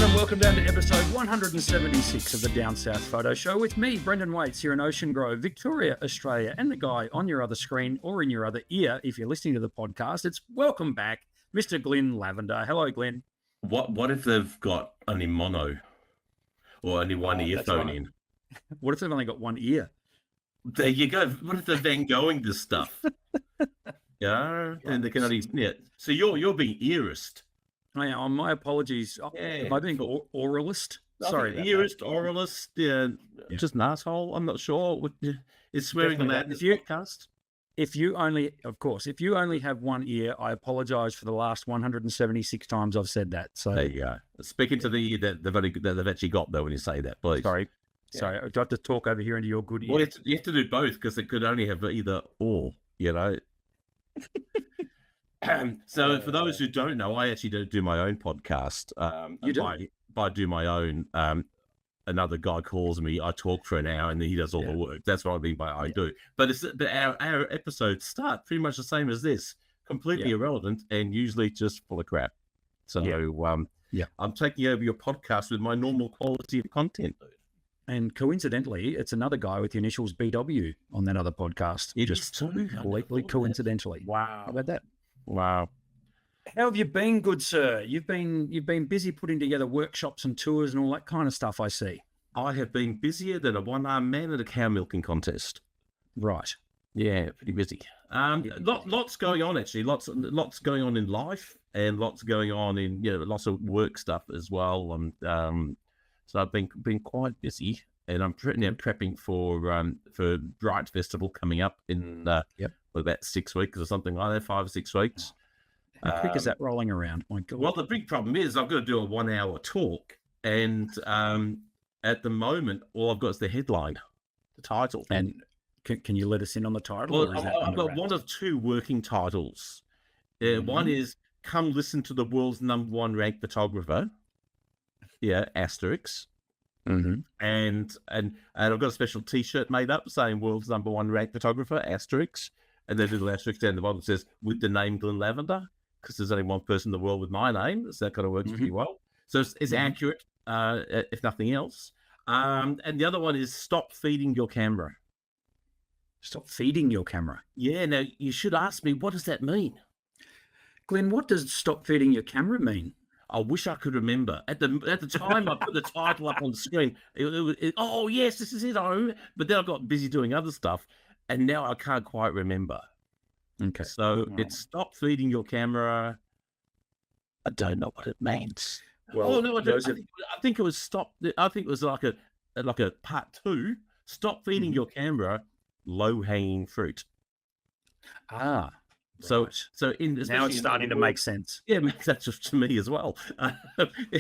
and welcome down to episode 176 of the Down South Photo Show with me, Brendan Waits, here in Ocean Grove, Victoria, Australia, and the guy on your other screen or in your other ear if you're listening to the podcast. It's welcome back, Mr. Glynn Lavender. Hello, Glynn. What if they've got only mono or only one earphone in? What if they've only got one ear? There you go. What if they're Van Goghing this stuff? And they can only So you're being earist. My apologies. Am I being oralist? Sorry, earist, oralist. Just an asshole. I'm not sure. Is swearing allowed in this podcast? If you only have one ear, I apologise for the last 176 times I've said that. So there you go. Speaking to the ear that they've actually got though when you say that, please. Sorry, do I have to talk over here into your good ear? Well, you have to do both because it could only have either or. So for those who don't know, I actually don't do my own podcast. You do? By do my own, another guy calls me, I talk for an hour, and then he does all the work. That's what I mean by I do. But our episodes start pretty much the same as this, completely irrelevant and usually just full of crap. So I'm taking over your podcast with my normal quality of content. And coincidentally, it's another guy with the initials BW on that other podcast. Just completely coincidentally. Wow. How about that? Wow. How have you been, good sir? You've been busy putting together workshops and tours and all that kind of stuff, I see. I have been busier than a one-armed man at a cow milking contest. Right. Yeah, pretty busy. Lots going on actually. Lots going on in life, and lots going on in lots of work stuff as well. So I've been quite busy, and I'm prepping for Bright Festival coming up in about 6 weeks or something like that, 5 or 6 weeks. How quick is that rolling around? My God. Well, the big problem is I've got to do a 1 hour talk, and at the moment, all I've got is the headline, the title. And can you let us in on the title? Well, I've got one of two working titles. One is "Come Listen to the World's #1 Ranked Photographer." Yeah, asterisk. Mm-hmm. And I've got a special T-shirt made up saying "World's #1 Ranked Photographer," asterisk, and then a little asterisk down the bottom says "with the name Glynn Lavender," because there's only one person in the world with my name, so that kind of works pretty well. So it's accurate, if nothing else. And the other one is "Stop Feeding Your Camera." Stop feeding your camera. Yeah. Now you should ask me, what does that mean, Glynn? What does "stop feeding your camera" mean? I wish I could remember. At the time I put the title up on the screen, oh yes, this is it. I remember. But then I got busy doing other stuff, and now I can't quite remember. Okay. So it's "Stop Feeding Your Camera." I don't know what it means. Well, no, I think it was stop. I think it was like a part 2. "Stop Feeding Your Camera, Low Hanging Fruit." Ah. So now it's starting to make sense. Yeah, it makes sense to me as well.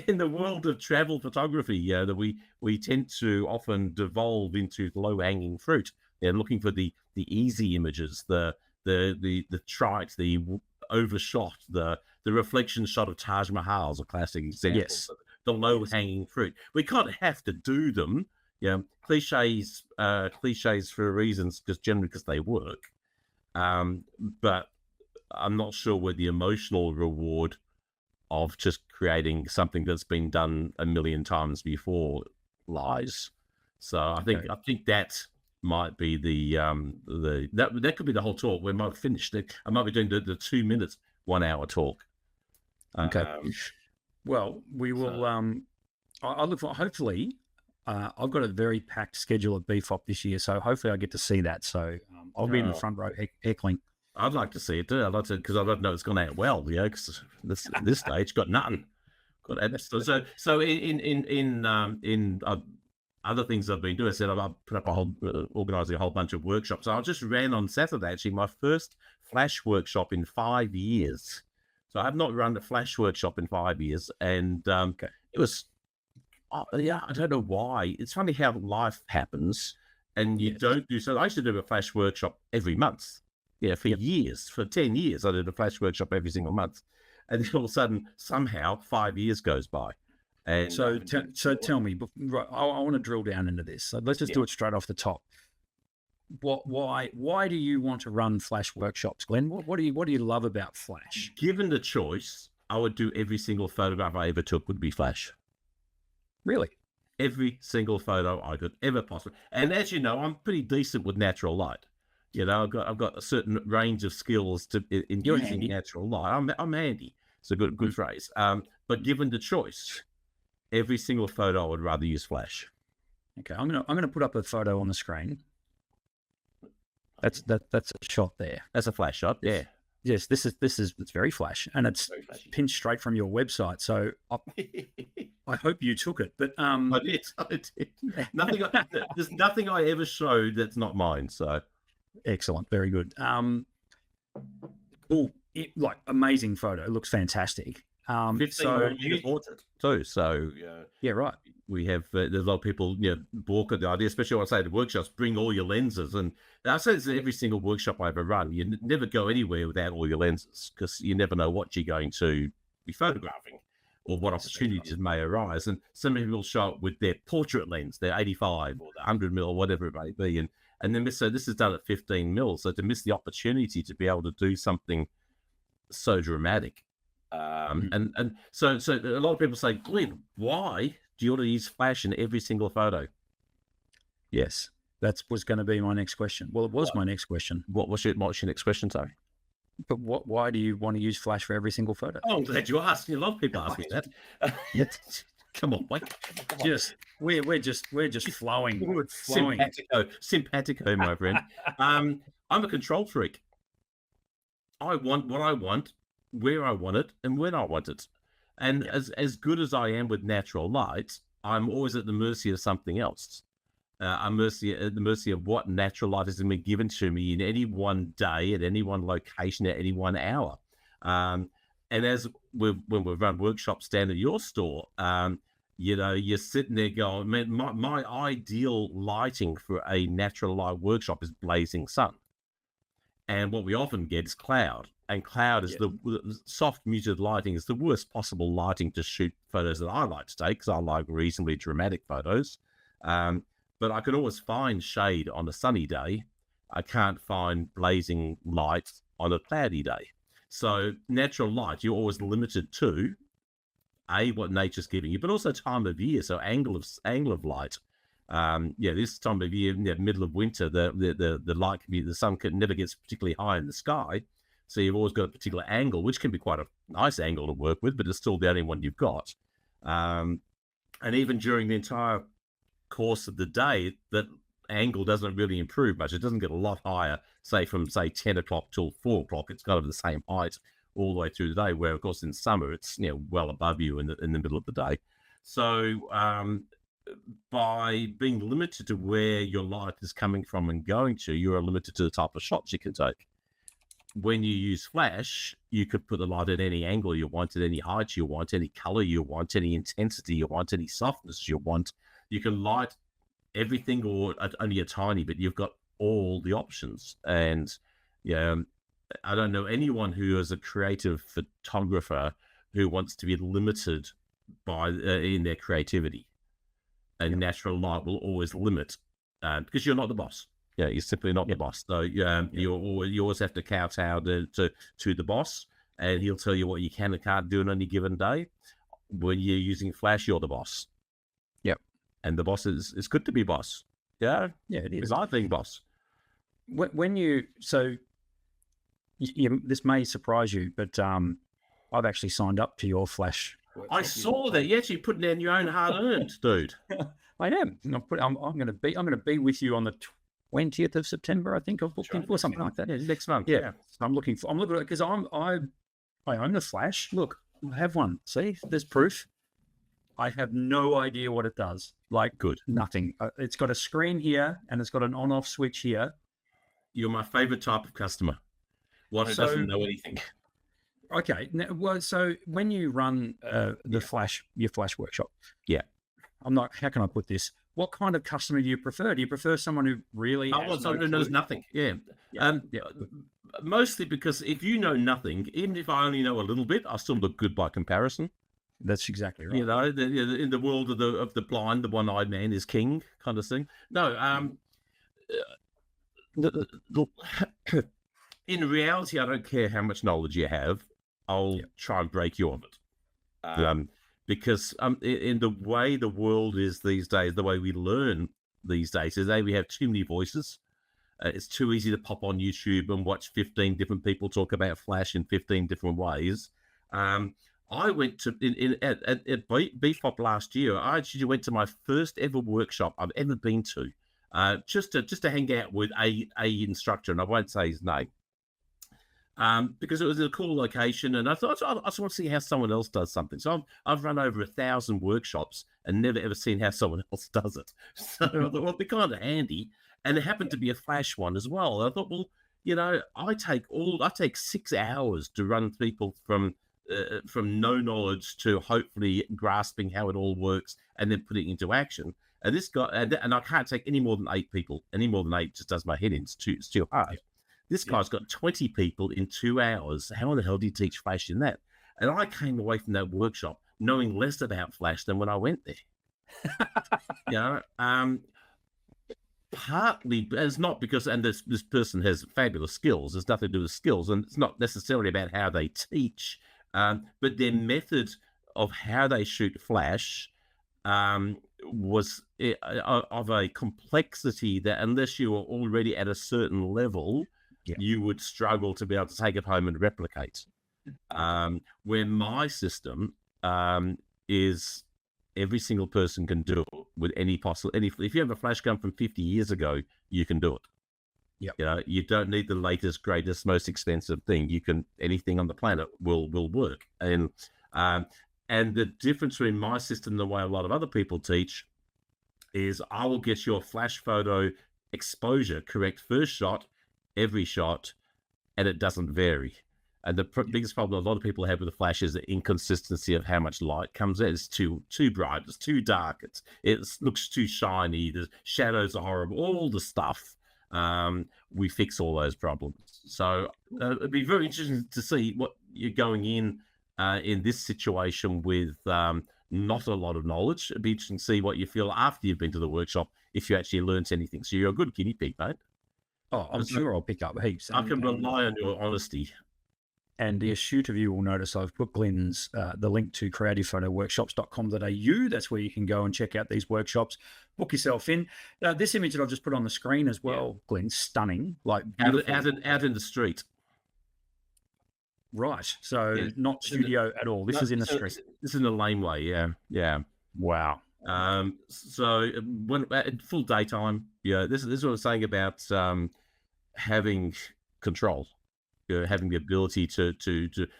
In the world of travel photography, that we tend to often devolve into low-hanging fruit. And looking for the easy images, the trite, the overshot, the reflection shot of Taj Mahal is a classic example. Yes. The low-hanging fruit. We kind of have to do them. Cliches for reasons, generally because they work. But I'm not sure where the emotional reward of just creating something that's been done a million times before lies. So I think that might be that could be the whole talk. We might have finished it. I might be doing the 2 minutes, 1 hour talk. Okay. Well, we will. I look for. Hopefully, I've got a very packed schedule at BFOP this year, so hopefully I get to see that. So I'll be in the front row heckling. I'd like to see it too. I'd like to, because I don't know it's going out well. Because at this stage, got nothing. So in other things I've been doing, I said I've put up organising a whole bunch of workshops. So I just ran on Saturday actually my first flash workshop in 5 years. So I have not run a flash workshop in 5 years, and it was. I don't know why. It's funny how life happens, and you don't do so. I used to do a flash workshop every month. For years, for 10 years, I did a flash workshop every single month, and then all of a sudden, somehow, 5 years goes by. And so tell me, right, I want to drill down into this. So let's just do it straight off the top. Why do you want to run flash workshops, Glenn? What do you love about flash? Given the choice, I would do every single photograph I ever took would be flash. Really? Every single photo I could ever possibly. And as you know, I'm pretty decent with natural light. I've got a certain range of skills in You're using handy. natural light. I'm handy. It's a good Mm. phrase. But given the choice, every single photo I would rather use flash. Okay, I'm gonna put up a photo on the screen. That's a shot there. That's a flash shot. Yeah. Yes, this is it's very flash, and it's Very flashy. pinched straight from your website. So I hope you took it. But I did. There's nothing I ever showed that's not mine. So excellent, very good. Cool, like amazing photo. Looks fantastic. 15 millimeter portrait too. So yeah, right. we have there's a lot of people balk at the idea, especially when I say the workshops, bring all your lenses. And I say this in every single workshop I ever run. You never go anywhere without all your lenses, because you never know what you're going to be photographing or what opportunities may arise. And some people show up with their portrait lens, their 85 or the 100 mil or whatever it may be, and then so this is done at 15 mil. So to miss the opportunity to be able to do something so dramatic. And so a lot of people say, Glynn, why do you want to use flash in every single photo? Yes, that was going to be my next question. Well, it was my next question. What's your next question, sorry? But why do you want to use flash for every single photo? Oh, I'm glad you asked. A lot of people ask me that. Come on, mate. We're just flowing. We're flowing. Simpatico, my friend. I'm a control freak. I want what I want, where I want it, and when I want it. And as good as I am with natural light, I'm always at the mercy of something else. I'm at the mercy of what natural light has been given to me in any one day, at any one location, at any 1 hour. And when we run workshops down at your store, you're sitting there going, man, my ideal lighting for a natural light workshop is blazing sun. And what we often get is cloud. And cloud is the soft muted lighting is the worst possible lighting to shoot photos that I like to take, because I like reasonably dramatic photos. But I can always find shade on a sunny day. I can't find blazing light on a cloudy day. So natural light, you're always limited to what nature's giving you, but also time of year. So angle of light. This time of year, middle of winter, the light can be, the sun never gets particularly high in the sky. So you've always got a particular angle, which can be quite a nice angle to work with, but it's still the only one you've got. And even during the entire course of the day, that angle doesn't really improve much. It doesn't get a lot higher, say from 10 o'clock till 4 o'clock. It's kind of the same height all the way through the day, where of course in summer it's well above you in the middle of the day. So by being limited to where your light is coming from and going to, you are limited to the type of shots you can take. When you use flash, you could put the light at any angle you want, at any height you want, any color you want, any intensity you want, any softness you want. You can light everything or only a tiny bit. You've got all the options. And I don't know anyone who is a creative photographer who wants to be limited by in their creativity. And natural light will always limit, because you're not the boss. Yeah, you're simply not the boss. So you always have to kowtow to the boss, and he'll tell you what you can and can't do on any given day. When you're using flash, you're the boss. Yep. And the boss is good to be boss. Yeah, it is. Because I think boss. When this may surprise you, but I've actually signed up to your flash. I saw that. You're actually putting down your own hard-earned, dude. I am. I'm going to be with you on the 20th of September. I think I've booked in for something like that. Yeah, next month. Yeah. So I'm looking at it because I own the flash. Look, I have one. See, there's proof. I have no idea what it does. Like, good, nothing. It's got a screen here and it's got an on-off switch here. You're my favorite type of customer. One who doesn't know anything. Okay. Now, so when you run your flash workshop, I'm not. How can I put this? What kind of customer do you prefer? Do you prefer someone who really? Someone who knows nothing. Yeah. Mostly because if you know nothing, even if I only know a little bit, I still look good by comparison. That's exactly right. In the world of the blind, the one-eyed man is king, kind of thing. No. In reality, I don't care how much knowledge you have. I'll try and break you of it. because in the way the world is these days, the way we learn these days is we have too many voices. It's too easy to pop on YouTube and watch 15 different people talk about Flash in 15 different ways. I went to at BFOP last year. I actually went to my first ever workshop I've ever been to, just to hang out with a instructor, and I won't say his name, because it was a cool location, and I thought I just want to see how someone else does something. So I've run over 1,000 workshops and never ever seen how someone else does it. So I thought, well, it'd be kind of handy, and it happened to be a Flash one as well. And I thought, well, I take 6 hours to run people from no knowledge to hopefully grasping how it all works and then putting it into action. And this guy, and I can't take any more than 8 people. Any more than 8 just does my head in. It's too hard. This guy's got 20 people in 2 hours. How in the hell do you teach Flash in that? And I came away from that workshop knowing less about Flash than when I went there. Partly, it's not because, and this person has fabulous skills. There's nothing to do with skills, and it's not necessarily about how they teach, but their method of how they shoot Flash was of a complexity that, unless you were already at a certain level, you would struggle to be able to take it home and replicate. Where my system is every single person can do it with if you have a flash gun from 50 years ago, you can do it. You don't need the latest, greatest, most expensive thing. Anything on the planet will work. And the difference between my system and the way a lot of other people teach is I will get your flash photo exposure correct first shot, every shot, and it doesn't vary. And the biggest problem a lot of people have with the flash is the inconsistency of how much light comes in. It's too bright, it's too dark, it looks too shiny, the shadows are horrible, all the stuff. We fix all those problems. So it'd be very interesting to see what you're going in this situation with not a lot of knowledge. It'd be interesting to see what you feel after you've been to the workshop, if you actually learnt anything. So you're a good guinea pig, mate. Oh, I'm sure I'll pick up heaps. I can rely on your honesty. And the astute of you will notice I've put Glynn's, the link to creativephotoworkshops.com.au. That's where you can go and check out these workshops, book yourself in. This image that I've just put on the screen as well, Glynn, stunning. Like out in the street. Right. So not studio at all. This is in the street. This is in the laneway, yeah. Wow. So when at full daytime, this is what I was saying about having control. Having the ability to.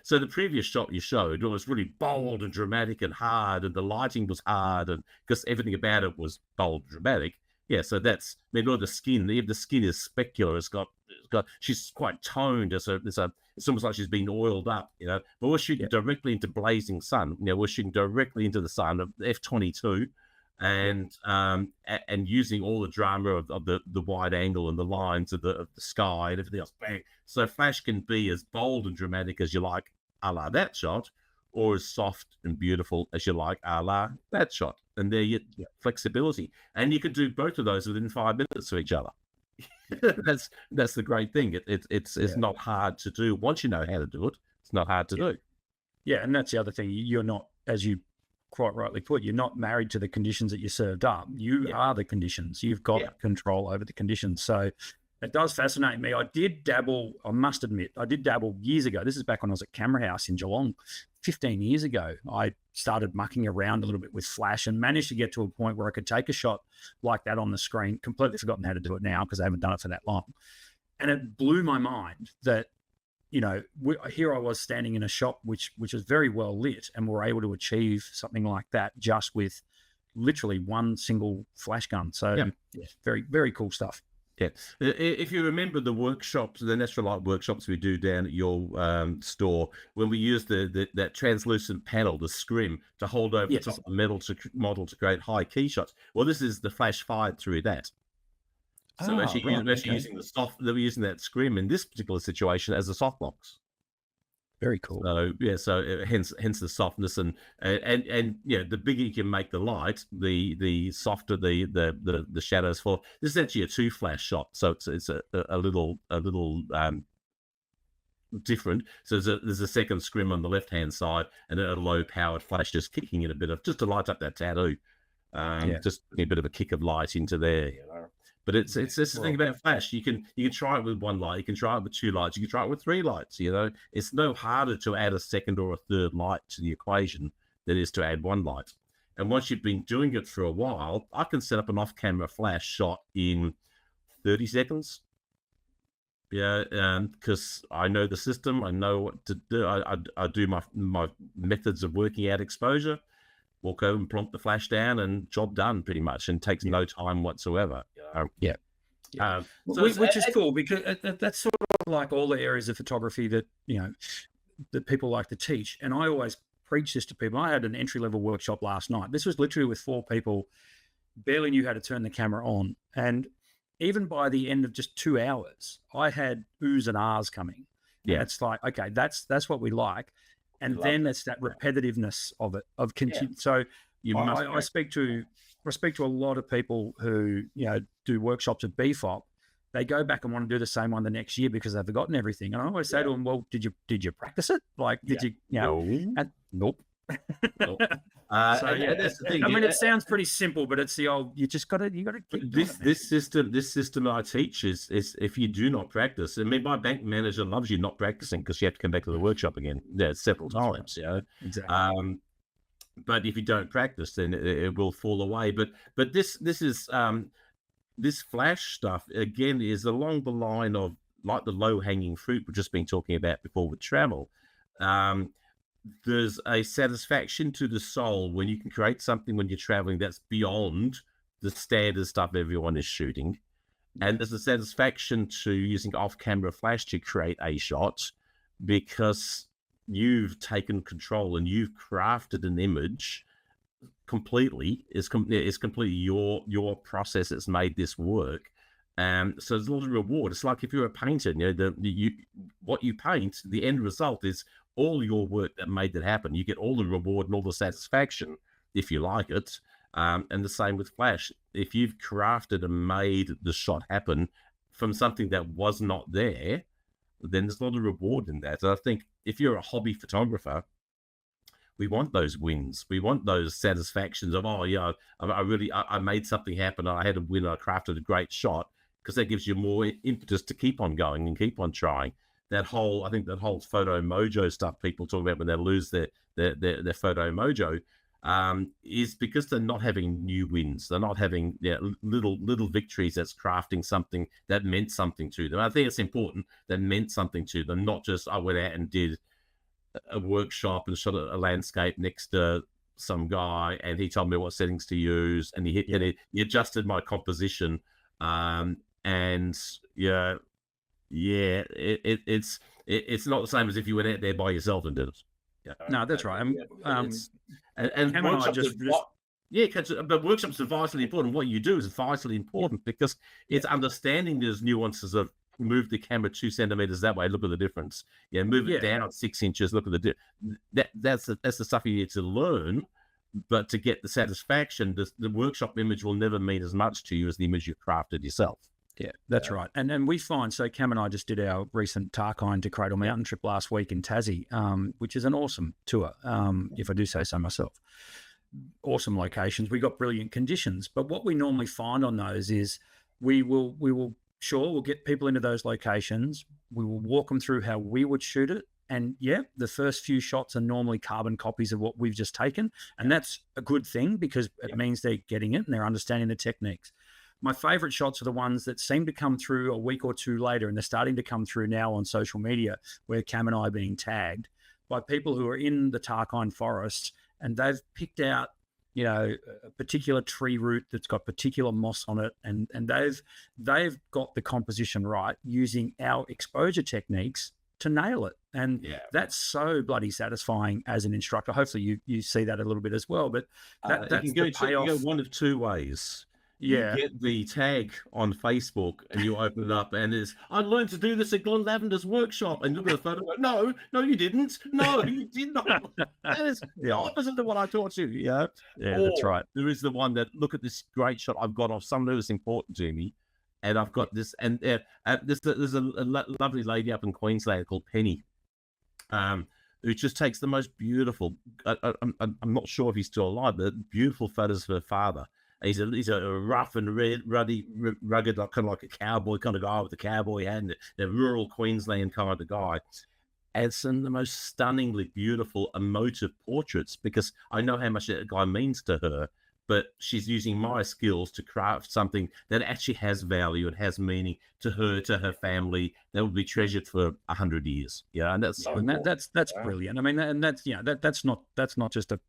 So the previous shot you showed was really bold and dramatic and hard, and the lighting was hard, and because everything about it was bold and dramatic. Yeah, so that's the skin. The skin is specular. It's got. She's quite toned. It's almost like she's been oiled up, But we're shooting directly into blazing sun. We're shooting directly into the sun of F-22. And using all the drama of the wide angle and the lines of the sky and everything else. Bang. So flash can be as bold and dramatic as you like, a la that shot, or as soft and beautiful as you like, a la that shot. And there you flexibility. And you can do both of those within 5 minutes of each other. That's the great thing. It's not hard to do. Once you know how to do it, it's not hard to do. Yeah, and that's the other thing. You're not, as you quite rightly put, you're not married to the conditions that you served up. You are the conditions. You've got control over the conditions. So it does fascinate me. I did dabble, I must admit, years ago. This is back when I was at Camera House in Geelong, 15 years ago. I started mucking around a little bit with flash and managed to get to a point where I could take a shot like that on the screen. Completely forgotten how to do it now because I haven't done it for that long. And it blew my mind that, here I was standing in a shop which was very well lit, and we're able to achieve something like that just with literally one single flash gun. So very, very cool stuff. Yeah. If you remember the workshops, the natural light workshops we do down at your store, when we use that translucent panel, the scrim, to hold over the top of the model to create high key shots. Well, this is the flash fired through that. So using they were using that scrim in this particular situation as a softbox. Very cool. So hence the softness and the bigger you can make the light, the softer the shadows fall. This is actually a 2 flash shot, so it's a little different. So there's a second scrim on the left-hand side and a low-powered flash just kicking in a bit of, just to light up that tattoo. Just a bit of a kick of light into there, you know. But it's the thing about flash. You can try it with one light, you can try it with two lights, you can try it with three lights. You know, it's no harder to add a second or a third light to the equation than it is to add one light. And once you've been doing it for a while, I can set up an off-camera flash shot in 30 seconds. Yeah, because I know the system, I know what to do. I do my methods of working out exposure. Walk over and plonk the flash down, and job done, pretty much, and takes no time whatsoever. Which is cool, because that's sort of like all the areas of photography that, you know, that people like to teach. And I always preach this to people. I had an entry-level workshop last night. This was literally with 4 people, barely knew how to turn the camera on. And even by the end of just 2 hours, I had oohs and ahs coming. Yeah. And it's like, okay, that's what we like. And then it's that repetitiveness of it, of continue. So I speak to a lot of people who, you know, do workshops at BFOP. They go back and want to do the same one the next year because they've forgotten everything. And I always say to them, well, did you practice it? Like, did you know? And, nope. Nope. That's the thing. I mean, it sounds pretty simple, but it's the old. You gotta. This system I teach is if you do not practice. I mean, my bank manager loves you not practicing because you have to come back to the workshop again. Yeah, several times. You know, exactly. But if you don't practice, then it will fall away. But this is this flash stuff again is along the line of like the low hanging fruit we've just been talking about before with travel. There's a satisfaction to the soul when you can create something when you're traveling that's beyond the standard stuff everyone is shooting. And there's a satisfaction to using off-camera flash to create a shot because you've taken control and you've crafted an image completely. It's completely your process that's made this work. So there's a lot of reward. It's like if you're a painter, you know, what you paint, the end result is all your work that made that happen. You get all the reward and all the satisfaction if you like it. And the same with flash. If you've crafted and made the shot happen from something that was not there, then there's a lot of reward in that. And I think if you're a hobby photographer, we want those wins. We want those satisfactions of, oh yeah, I made something happen. I had a win. I crafted a great shot, because that gives you more impetus to keep on going and keep on trying. I think that whole photo mojo stuff people talk about when they lose their photo mojo is because they're not having new wins. They're not having little victories that's crafting something that meant something to them. I think it's important that meant something to them, not just I went out and did a workshop and shot a landscape next to some guy and he told me what settings to use and he adjusted my composition. It's not the same as if you went out there by yourself and did it. Yeah. No, that's right. But workshops are vitally important. What you do is vitally important because it's understanding those nuances of move the camera 2 centimeters that way. Look at the difference. Move it down 6 inches. Look at that's the stuff you need to learn. But to get the satisfaction, the workshop image will never mean as much to you as the image you crafted yourself. Yeah, that's right. And we find, so Cam and I just did our recent Tarkine to Cradle Mountain trip last week in Tassie, which is an awesome tour, if I do say so myself. Awesome locations. We got brilliant conditions. But what we normally find on those is we'll get people into those locations. We will walk them through how we would shoot it. And the first few shots are normally carbon copies of what we've just taken. And that's a good thing because it means they're getting it and they're understanding the techniques. My favorite shots are the ones that seem to come through a week or two later, and they're starting to come through now on social media, where Cam and I are being tagged by people who are in the Tarkine forests, and they've picked out, a particular tree root that's got particular moss on it, and they've got the composition right using our exposure techniques to nail it. And that's so bloody satisfying as an instructor. Hopefully you see that a little bit as well. But that's the payoff. You go one of two ways. You get the tag on Facebook and you open it up and I learned to do this at Glynn Lavender's workshop, and look at the photo. No, you didn't. No, you did not. That is the opposite of what I taught you. Yeah, that's right. There is the one that, look at this great shot I've got off somebody who's important to me, And I've got this, and there's a lovely lady up in Queensland called Penny, who just takes the most beautiful. I'm not sure if he's still alive, but beautiful photos of her father. He's a rough and rugged, like, kind of like a cowboy kind of guy with a cowboy hat, and a rural Queensland kind of guy. And some of the most stunningly beautiful, emotive portraits, because I know how much that guy means to her, but she's using my skills to craft something that actually has value and has meaning to her, to her family, that will be treasured for 100 years. Yeah, and that's that's brilliant. I mean, and that's that's not just a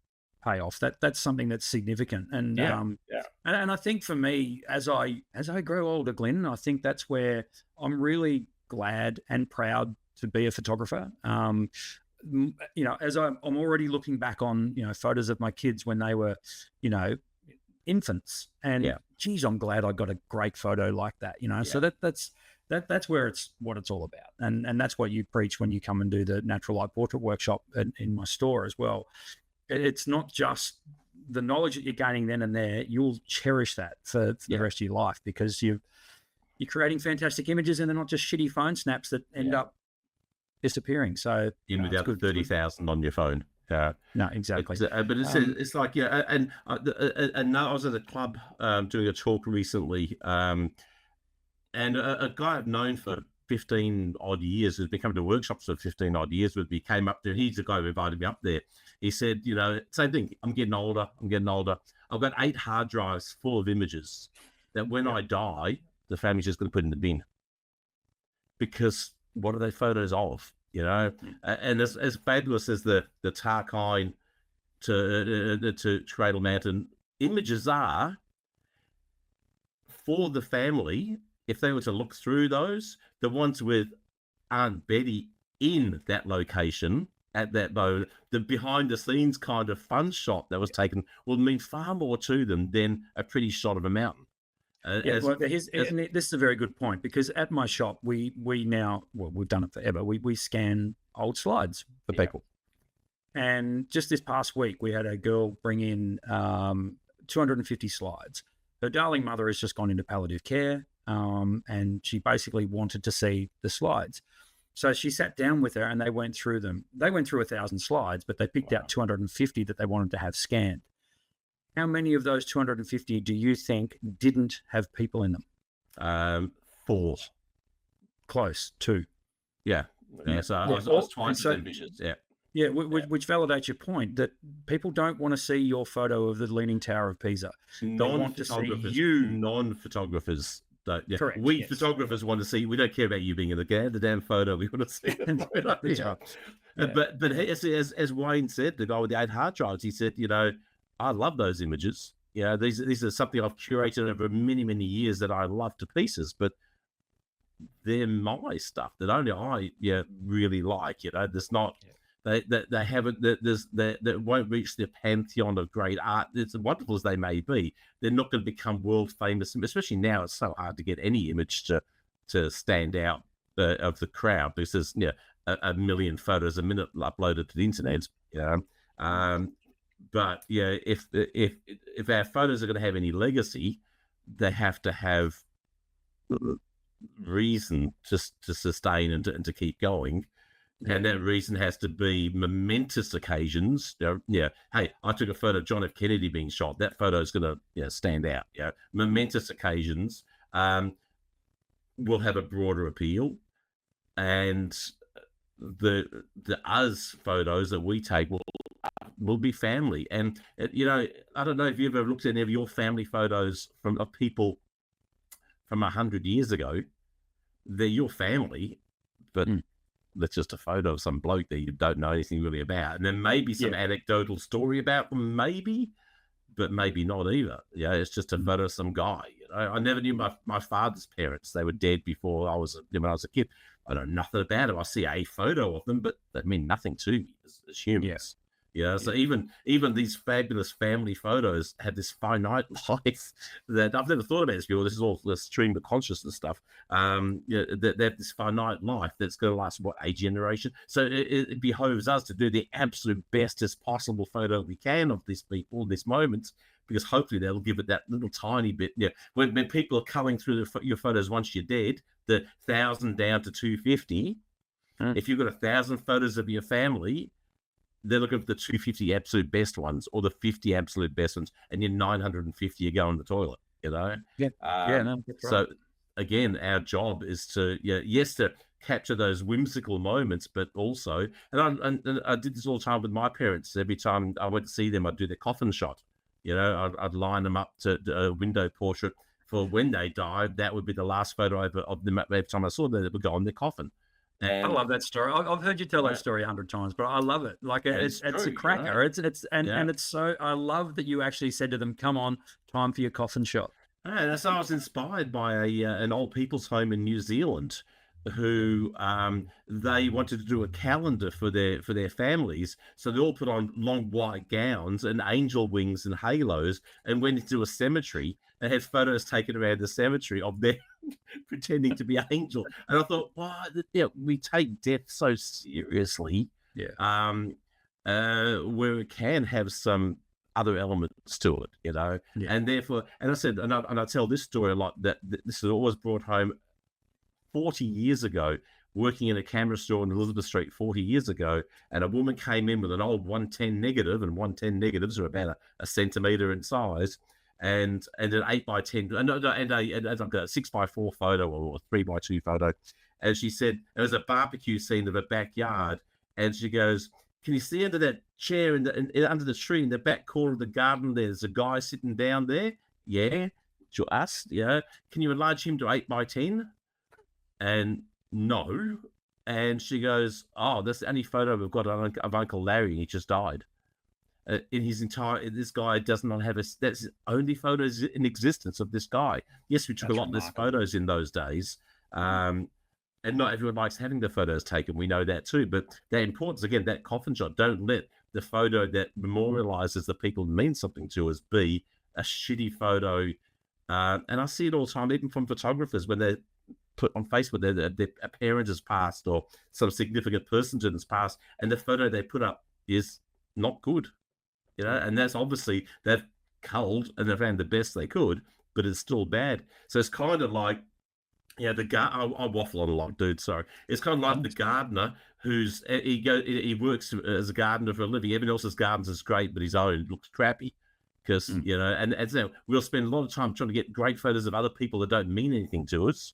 payoff. That's something that's significant. And and I think for me, as I grow older, Glynn, I think that's where I'm really glad and proud to be a photographer. As I'm already looking back on, photos of my kids when they were, infants, and geez, I'm glad I got a great photo like that, So that's where what it's all about. And that's what you preach when you come and do the natural light portrait workshop in my store as well. It's not just the knowledge that you're gaining then and there. You'll cherish that for the rest of your life, because you're creating fantastic images, and they're not just shitty phone snaps that end up disappearing. So without 30,000 on your phone. No, exactly. But it's like, and I was at a club doing a talk recently, and a guy I've known for 15 odd years, who's been coming to workshops for 15 odd years with me, came up there. He's the guy who invited me up there. He said, same thing. I'm getting older. I've got 8 hard drives full of images that when I die, the family's just going to put in the bin, because what are they photos of? And as fabulous as the Tarkine to Cradle Mountain images are for the family, if they were to look through those, the ones with Aunt Betty in that location at that moment, the behind the scenes kind of fun shot that was taken will mean far more to them than a pretty shot of a mountain. This is a very good point, because at my shop, we now, we've done it forever. We scan old slides for people. And just this past week, we had a girl bring in 250 slides. Her darling mother has just gone into palliative care, and she basically wanted to see the slides. So she sat down with her and they went through them. They went through 1,000 slides, but they picked out 250 that they wanted to have scanned. How many of those 250 do you think didn't have people in them? 4. Close, 2. Yeah. So I was twice as ambitious. Yeah, which validates your point that people don't want to see your photo of the Leaning Tower of Pisa. They want to see you. Non-photographers. Correct. Photographers want to see. We don't care about you being in the damn photo. We want to see the photo. But as Wayne said, the guy with the 8 hard drives, he said, I love those images. These are something I've curated over many, many years that I love to pieces, but they're my stuff that only I really like. There's not they haven't that won't reach the pantheon of great art. It's wonderful as they may be, they're not going to become world famous. Especially now, it's so hard to get any image to stand out of the crowd, because there's a million photos a minute uploaded to the internet. But if our photos are going to have any legacy, they have to have reason to sustain and to keep going, and that reason has to be momentous occasions. Hey, I took a photo of John F. Kennedy being shot. That photo is going to stand out. Momentous occasions will have a broader appeal, and the us photos that we take will be family. And I don't know if you've ever looked at any of your family photos of people from 100 years ago. They're your family, but that's just a photo of some bloke that you don't know anything really about, and then maybe some anecdotal story about them, maybe, but maybe not either. It's just a photo of some guy. I never knew my father's parents. They were dead before when I was a kid. I know nothing about them. I see a photo of them, but they mean nothing to me as humans. So even these fabulous family photos have this finite life that I've never thought about this before. This is all the stream of consciousness stuff. They have this finite life that's going to last, a generation. So it behoves us to do the absolute best as possible photo we can of these people, these moments. because hopefully they'll give it that little tiny bit. Yeah, when people are culling through your photos once you're dead, the 1,000 down to 250. If you've got 1,000 photos of your family, they're looking for the 250 absolute best ones or the 50 absolute best ones, and your 950 you go in the toilet. No, that's so right. again, our job is to to capture those whimsical moments, but also, and I did this all the time with my parents. Every time I went to see them, I'd do their coffin shot. I'd line them up to a window portrait for when they died. That would be the last photo of them. Every time I saw them, it would go on their coffin. I love that story. I've heard you tell that story 100 times, but I love it. Like it's a cracker. It's so. I love that you actually said to them, "Come on, time for your coffin shot." Yeah, so I was inspired by an old people's home in New Zealand, who they wanted to do a calendar for their families, so they all put on long white gowns and angel wings and halos, and went into a cemetery and had photos taken around the cemetery of them pretending to be angel. And I thought, wow, we take death so seriously. Where it can have some other elements to it, and therefore, and I said, and I tell this story a lot, that this is always brought home 40 years ago, working in a camera store in Elizabeth Street 40 years ago, and a woman came in with an old 110 negative, and 110 negatives are about a centimetre in size, and an 8x10, and like a 6x4 photo or a 3x2 photo. And she said, it was a barbecue scene of a backyard, and she goes, can you see under that chair under the tree in the back corner of the garden, there's a guy sitting down there? Yeah. She asked, can you enlarge him to 8x10? And no. And she goes, oh, that's the only photo we've got of Uncle Larry, and he just died. In his entire, this guy does not have that's the only photos in existence of this guy. Yes, we took a lot less photos in those days. And not everyone likes having the photos taken. We know that too. But the importance, again, that coffin shot, don't let the photo that memorializes the people who mean something to us be a shitty photo. And I see it all the time, even from photographers, when they put on Facebook their parent has passed or some significant person has passed, and the photo they put up is not good. And that's obviously they've culled and they've found the best they could, but it's still bad. So it's kind of like, I waffle on a lot, dude. Sorry. It's kind of like the gardener he works as a gardener for a living. Everyone else's gardens is great, but his own looks crappy because, and so we'll spend a lot of time trying to get great photos of other people that don't mean anything to us.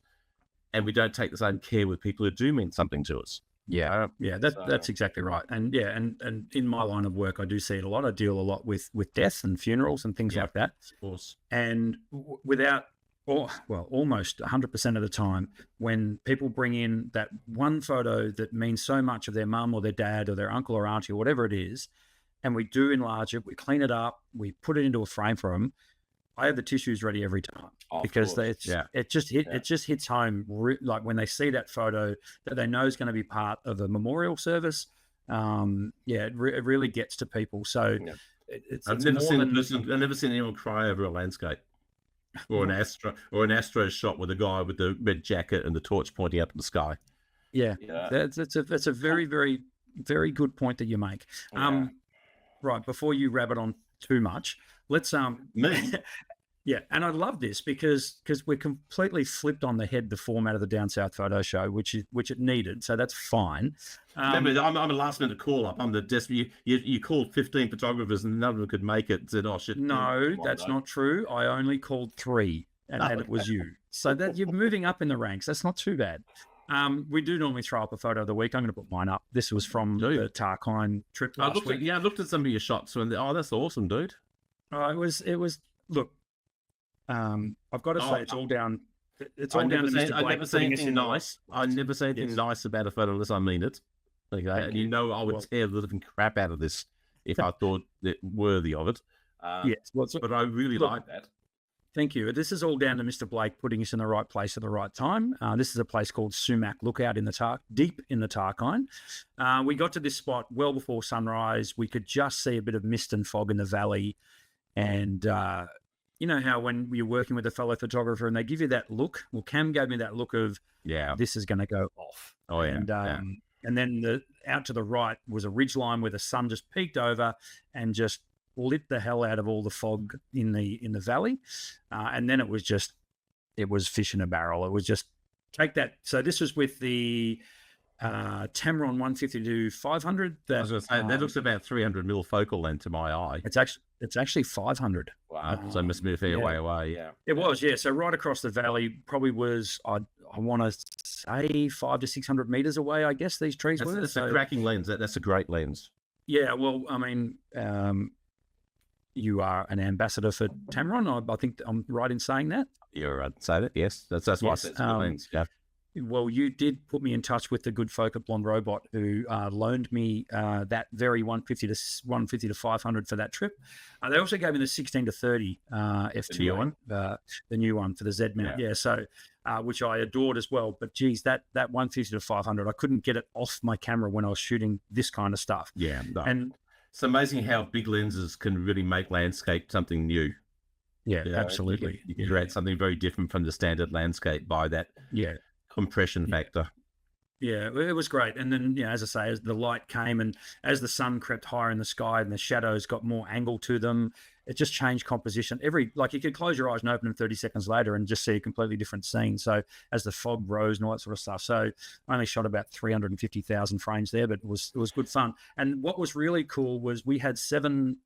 And we don't take the same care with people who do mean something to us. That's exactly right. And and in my line of work, I do see it a lot. I deal a lot with death and funerals and things like that. Of course. And almost 100% of the time, when people bring in that one photo that means so much of their mum or their dad or their uncle or auntie or whatever it is, and we do enlarge it, we clean it up, we put it into a frame for them, I have the tissues ready every time because it just hits home like when they see that photo that they know is going to be part of a memorial service. It really gets to people. So I've never seen anyone cry over a landscape or an astro shot with a guy with the red jacket and the torch pointing up in the sky. That's a very, very, very good point that you make. Right, before you rabbit on too much, let's and I love this because we're completely flipped on the head the format of the Down South Photo Show, which it needed, so that's fine. Remember, I'm a last minute call up. I'm the desperate. You called 15 photographers and none of them could make it. And said, "Oh shit!" No, that's not true. I only called 3, and it was you. So that you're moving up in the ranks. That's not too bad. We do normally throw up a photo of the week. I'm going to put mine up. This was from the Tarkine trip last week. I looked at some of your shots and that's awesome, dude. It was. Look, I've got to say it's all down. It's all down to Mr. Blake. I never say anything nice. I never say anything nice about a photo unless I mean it. Okay, and I would tear the living crap out of this if I thought it worthy of it. But I really like that. Thank you. This is all down to Mr. Blake putting us in the right place at the right time. This is a place called Sumac Lookout deep in the Tarkine. We got to this spot well before sunrise. We could just see a bit of mist and fog in the valley. And you know how when you're working with a fellow photographer and they give you that look? Well, Cam gave me that look of, this is going to go off. Oh, yeah. And then out to the right was a ridge line where the sun just peeked over and just lit the hell out of all the fog in the valley, and then it was fish in a barrel. It was just take that. So this was with the Tamron 150-500. I was going to say that looks about 300 mil focal length to my eye. It's actually 500. Wow, so it must be a fair way away. Yeah, it was. Yeah, so right across the valley, probably was I want to say 500 to 600 meters away. I guess these trees were. That's a cracking lens. That's a great lens. Yeah, well, I mean, you are an ambassador for Tamron. I think I'm right in saying that. You're right to say that. Yes, that's why I said it's a good lens. Yeah. Well, you did put me in touch with the good folk at Blonde Robot who loaned me that very 150 to 500 for that trip. They also gave me the 16 to 30 f2, the new one, the new one for the Z mount. Yeah, so which I adored as well. But geez, that 150 to 500, I couldn't get it off my camera when I was shooting this kind of stuff. Yeah, no. And it's amazing how big lenses can really make landscape something new. Yeah, absolutely. You can create something very different from the standard landscape by that. Yeah. Compression factor. Yeah, it was great. And then, as I say, as the light came and as the sun crept higher in the sky and the shadows got more angle to them, it just changed composition. Like you could close your eyes and open them 30 seconds later and just see a completely different scene. So as the fog rose and all that sort of stuff. So I only shot about 350,000 frames there, but it was good fun. And what was really cool was we had 7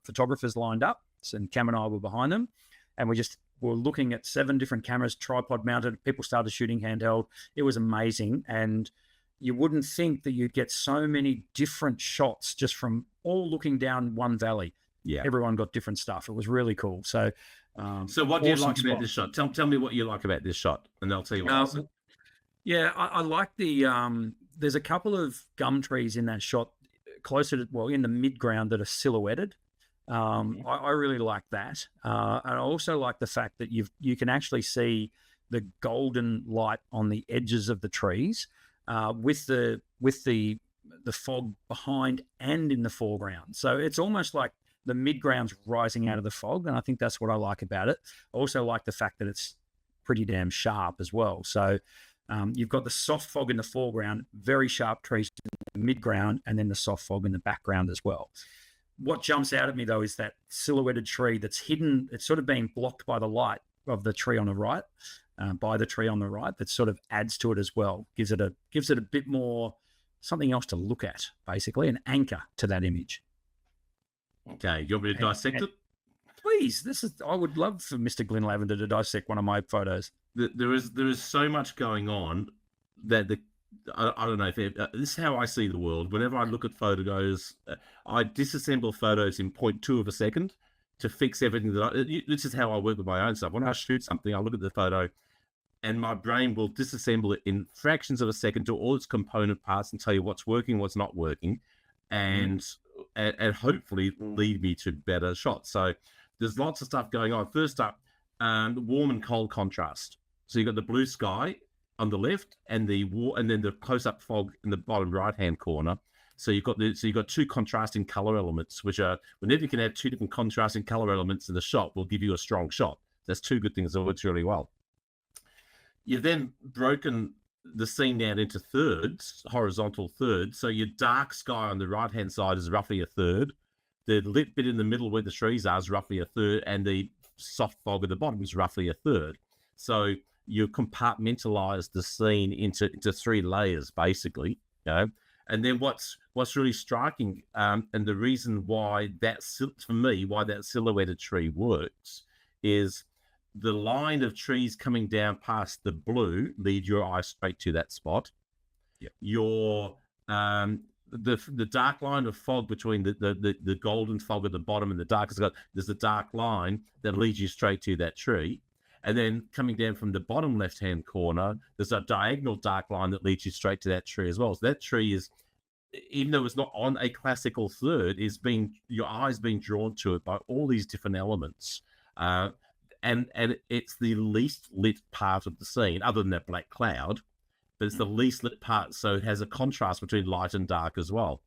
photographers lined up, and Cam and I were behind them, and we were looking at 7 different cameras, tripod mounted. People started shooting handheld. It was amazing. And you wouldn't think that you'd get so many different shots just from all looking down one valley. Yeah. Everyone got different stuff. It was really cool. So, so what do you like about this shot? Tell me what you like about this shot, and I'll tell you what. Yeah, I like the, there's a couple of gum trees in that shot closer to, in the mid-ground that are silhouetted. I really like that. And I also like the fact that you can actually see the golden light on the edges of the trees, with the fog behind and in the foreground. So it's almost like the mid-ground's rising out of the fog, and I think that's what I like about it. I also like the fact that it's pretty damn sharp as well. So you've got the soft fog in the foreground, very sharp trees in the mid-ground, and then the soft fog in the background as well. What jumps out at me, though, is that silhouetted tree that's hidden. It's sort of being blocked by the light of the tree on the right, that sort of adds to it as well. Gives it a bit more, something else to look at, basically, an anchor to that image. Okay, you want me to dissect it? Please, I would love for Mr. Glynn Lavender to dissect one of my photos. There is so much going on that I don't know if this is how I see the world. Whenever I look at photos, I disassemble photos in 0.2 of a second to fix everything this is how I work with my own stuff. When I shoot something, I look at the photo and my brain will disassemble it in fractions of a second to all its component parts and tell you what's working, what's not working, and hopefully lead me to better shots. So there's lots of stuff going on. First up, warm and cold contrast. So you've got the blue sky on the left, and then the close-up fog in the bottom right-hand corner. So you've got 2 contrasting color elements, which are, whenever you can have 2 different contrasting color elements in the shot, will give you a strong shot. That's 2 good things that works really well. You've then broken the scene down into thirds, horizontal thirds. So your dark sky on the right-hand side is roughly a third. The lit bit in the middle where the trees are is roughly a third, and the soft fog at the bottom is roughly a third. So you compartmentalize the scene into 3 layers, basically, And then what's really striking, and the reason why that silhouetted tree works, is the line of trees coming down past the blue lead your eye straight to that spot. Yep. The dark line of fog between the golden fog at the bottom and the darkest, there's a dark line that leads you straight to that tree. And then coming down from the bottom left-hand corner, there's a diagonal dark line that leads you straight to that tree as well. So that tree is, even though it's not on a classical third, your eye's being drawn to it by all these different elements. And it's the least lit part of the scene, other than that black cloud, but it's the least lit part, so it has a contrast between light and dark as well.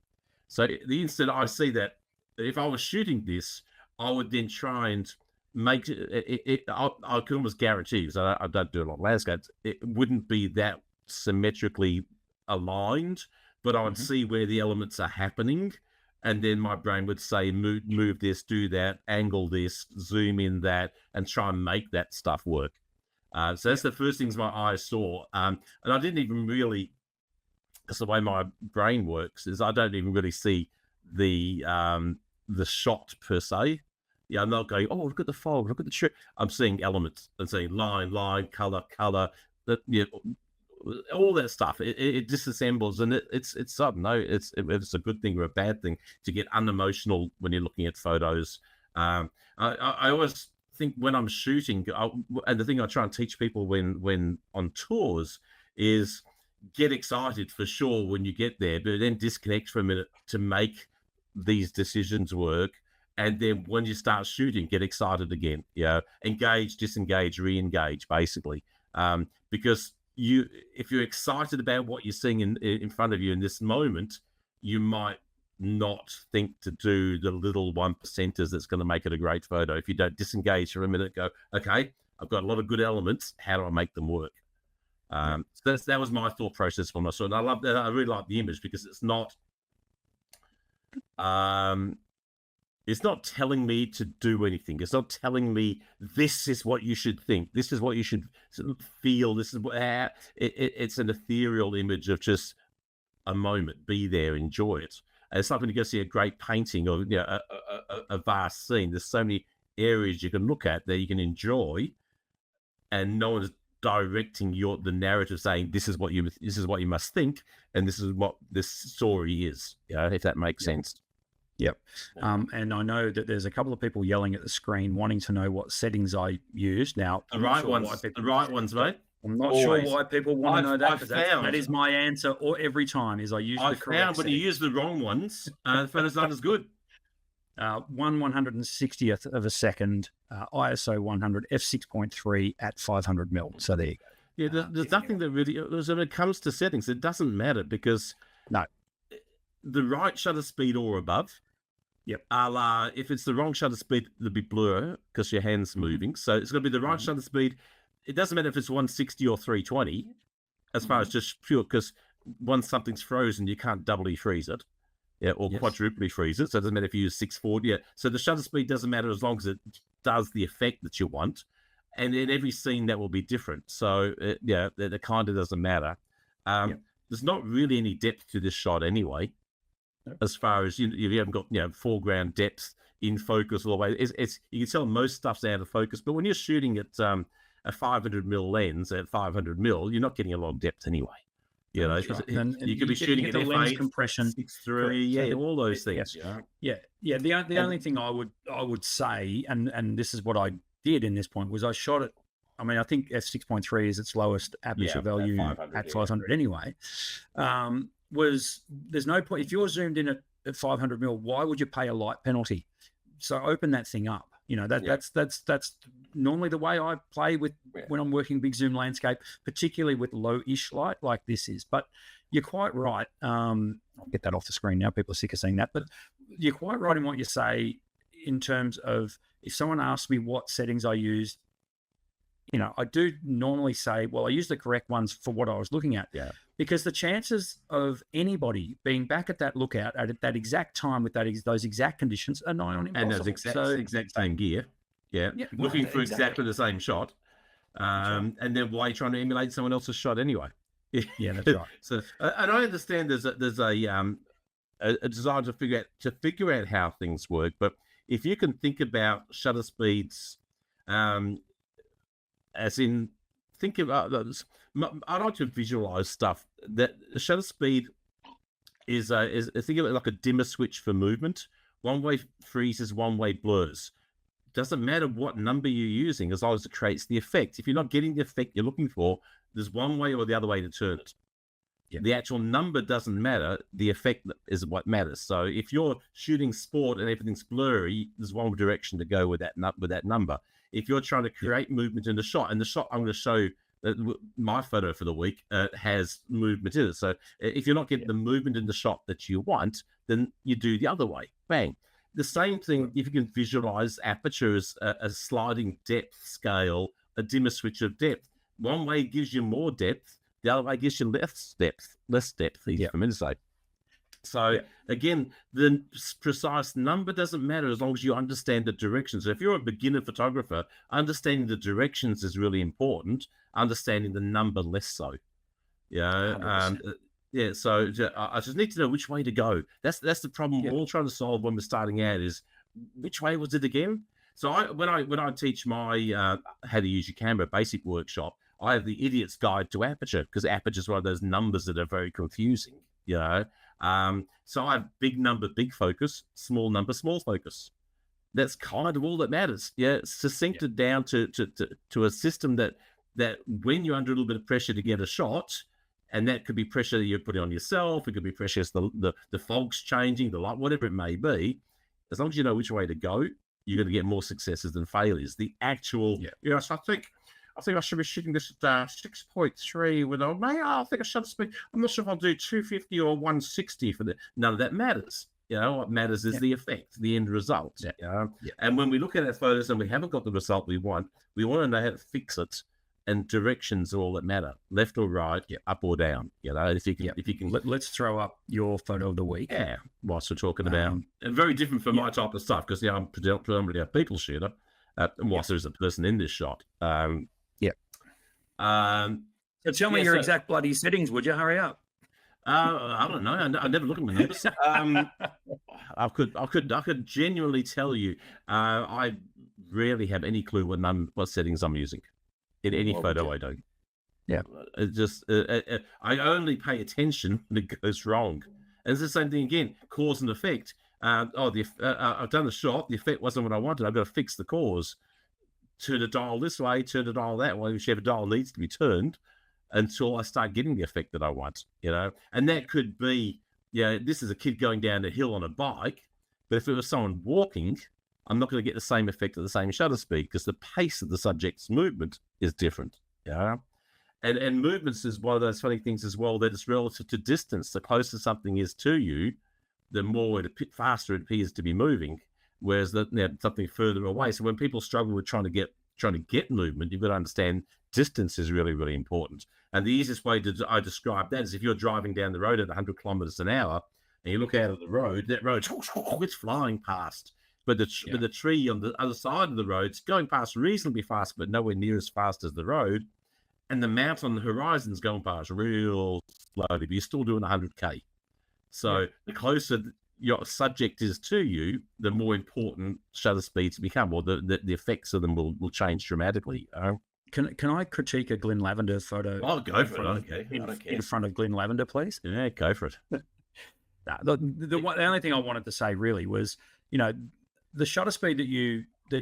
So the instant I see that, if I was shooting this, I would then try and make it I could almost guarantee, because I don't do a lot of landscapes, it wouldn't be that symmetrically aligned, but I would see where the elements are happening, and then my brain would say, move this, do that, angle this, zoom in that, and try and make that stuff work. So that's the first things my eyes saw. And I didn't even really, because the way my brain works is I don't even really see the shot per se. Yeah, I'm not going, oh, look at the fog, look at the tree. I'm seeing elements and seeing line, color, that, all that stuff. It disassembles, and it's I don't know, it's a good thing or a bad thing to get unemotional when you're looking at photos. I always think when I'm shooting, and the thing I try and teach people when on tours is get excited for sure when you get there, but then disconnect for a minute to make these decisions work. And then when you start shooting, get excited again. Engage, disengage, re-engage, basically. Because if you're excited about what you're seeing in front of you in this moment, you might not think to do the little 1%ers that's going to make it a great photo. If you don't disengage for a minute, go, okay, I've got a lot of good elements. How do I make them work? So that was my thought process when I saw it. And I love that. I really like the image because it's not telling me to do anything. It's not telling me this is what you should think. This is what you should feel. This is what it's an ethereal image of just a moment. Be there, enjoy it. And it's like when you go see a great painting or a vast scene. There's so many areas you can look at that you can enjoy, and no one's directing the narrative, saying this is what you must think, and this is what this story is. If that makes sense. Yep. And I know that there's a couple of people yelling at the screen wanting to know what settings I used. Now, the right ones, mate. I'm not sure why people want to know that, because that is my answer every time, is I use the correct when you use the wrong ones, the photo's not as good. 1/160th of a second, ISO 100, f6.3 at 500 mil. So there you go. Yeah, there's nothing that really, when it comes to settings, it doesn't matter, because the right shutter speed or above. Yep. If it's the wrong shutter speed, it'll be blur because your hand's moving. So it's going to be the right shutter speed. It doesn't matter if it's 160 or 320, as far as just pure, because once something's frozen, you can't doubly freeze it, or quadruply freeze it. So it doesn't matter if you use 640. So the shutter speed doesn't matter as long as it does the effect that you want. And in every scene, that will be different. So it kind of doesn't matter. There's not really any depth to this shot anyway. As far as you haven't got foreground depth in focus all the way. It's you can tell most stuff's out of focus, but when you're shooting at a 500 mil lens at 500 mil, you're not getting a lot of depth anyway. You could be shooting at lens compression, 6.3, all those things. The only thing I would say, and this is what I did in this point, was I shot it. I mean, I think f6.3 is its lowest aperture value at 500 anyway. There's no point if you're zoomed in at 500 mil. Why would you pay a light penalty? So open that thing up. That's normally the way I play with when I'm working big zoom landscape, particularly with low-ish light like this is. But you're quite right. I'll get that off the screen now. People are sick of seeing that. But you're quite right in what you say in terms of if someone asks me what settings I used, I do normally say, well, I used the correct ones for what I was looking at. Yeah. Because the chances of anybody being back at that lookout at that exact time with those exact conditions are nigh on impossible. And those exact same gear. Yeah. Looking for exactly the same shot. And then why are you trying to emulate someone else's shot anyway? Yeah, that's right. So, and I understand there's a desire to figure out how things work, but if you can think about shutter speeds, as in think about those. I like to visualize stuff that the shutter speed is think of it like a dimmer switch for movement. One way freezes, one way blurs. Doesn't matter what number you're using as long as it creates the effect. If you're not getting the effect you're looking for, there's one way or the other way to turn it. Yeah. The actual number doesn't matter. The effect is what matters. So if you're shooting sport and everything's blurry, there's one direction to go with that number. If you're trying to create movement in the shot, and the shot I'm going to show, my photo for the week has movement in it. So if you're not getting the movement in the shot that you want, then you do the other way. Bang. The same thing, if you can visualize aperture as a sliding depth scale, a dimmer switch of depth. One way gives you more depth, the other way gives you less depth, easy for me to say. So again, the precise number doesn't matter as long as you understand the directions. So if you're a beginner photographer, understanding the directions is really important. Understanding the number less so. So I just need to know which way to go. That's the problem we're all trying to solve when we're starting out is which way was it again? So when I teach my how to use your camera basic workshop, I have the idiot's guide to aperture because aperture is one of those numbers that are very confusing. So I have big number, big focus, small number, small focus. That's kind of all that matters. It's succincted down to a system that when you're under a little bit of pressure to get a shot, and that could be pressure that you're putting on yourself, it could be pressure as the fog's changing, the light, whatever it may be. As long as you know which way to go, you're going to get more successes than failures. The actual, so I think I should be shooting this at 6.3 with I think I should speak. I'm not sure if I'll do 250 or 160 for the. None of that matters. What matters is the effect, the end result. And when we look at our photos and we haven't got the result we want to know how to fix it. And directions are all that matter, left or right, up or down. If you can, let's throw up your photo of the week. Whilst we're talking about, and very different from my type of stuff because I'm predominantly a people shooter. Whilst there's a person in this shot. So tell me your exact bloody settings, would you? Hurry up. I don't know. I never look at my numbers. I could genuinely tell you. I rarely have any clue what settings I'm using. In any photo I do. It just I only pay attention when it goes wrong. And it's the same thing again, cause and effect. I've done the shot, the effect wasn't what I wanted. I've got to fix the cause. Turn the dial this way, turn the dial that way, whichever dial needs to be turned until I start getting the effect that I want, And that could be, this is a kid going down a hill on a bike, but if it was someone walking, I'm not going to get the same effect at the same shutter speed because the pace of the subject's movement is different. And movements is one of those funny things as well that it's relative to distance. The closer something is to you, the more faster it appears to be moving. Whereas something further away. So when people struggle with trying to get movement, you've got to understand distance is really, really important. And the easiest way I describe that is if you're driving down the road at 100 kilometers an hour and you look out of the road, that road it's flying past. But the tree on the other side of the road is going past reasonably fast, but nowhere near as fast as the road. And the mountain on the horizon is going past real slowly, but you're still doing 100K. So the closer your subject is to you, the more important shutter speeds become, or the effects of them will change dramatically. Can I critique a Glynn Lavender photo? Oh, go for it. Okay. In front of Glynn Lavender, please. Yeah, go for it. The only thing I wanted to say really was, the shutter speed that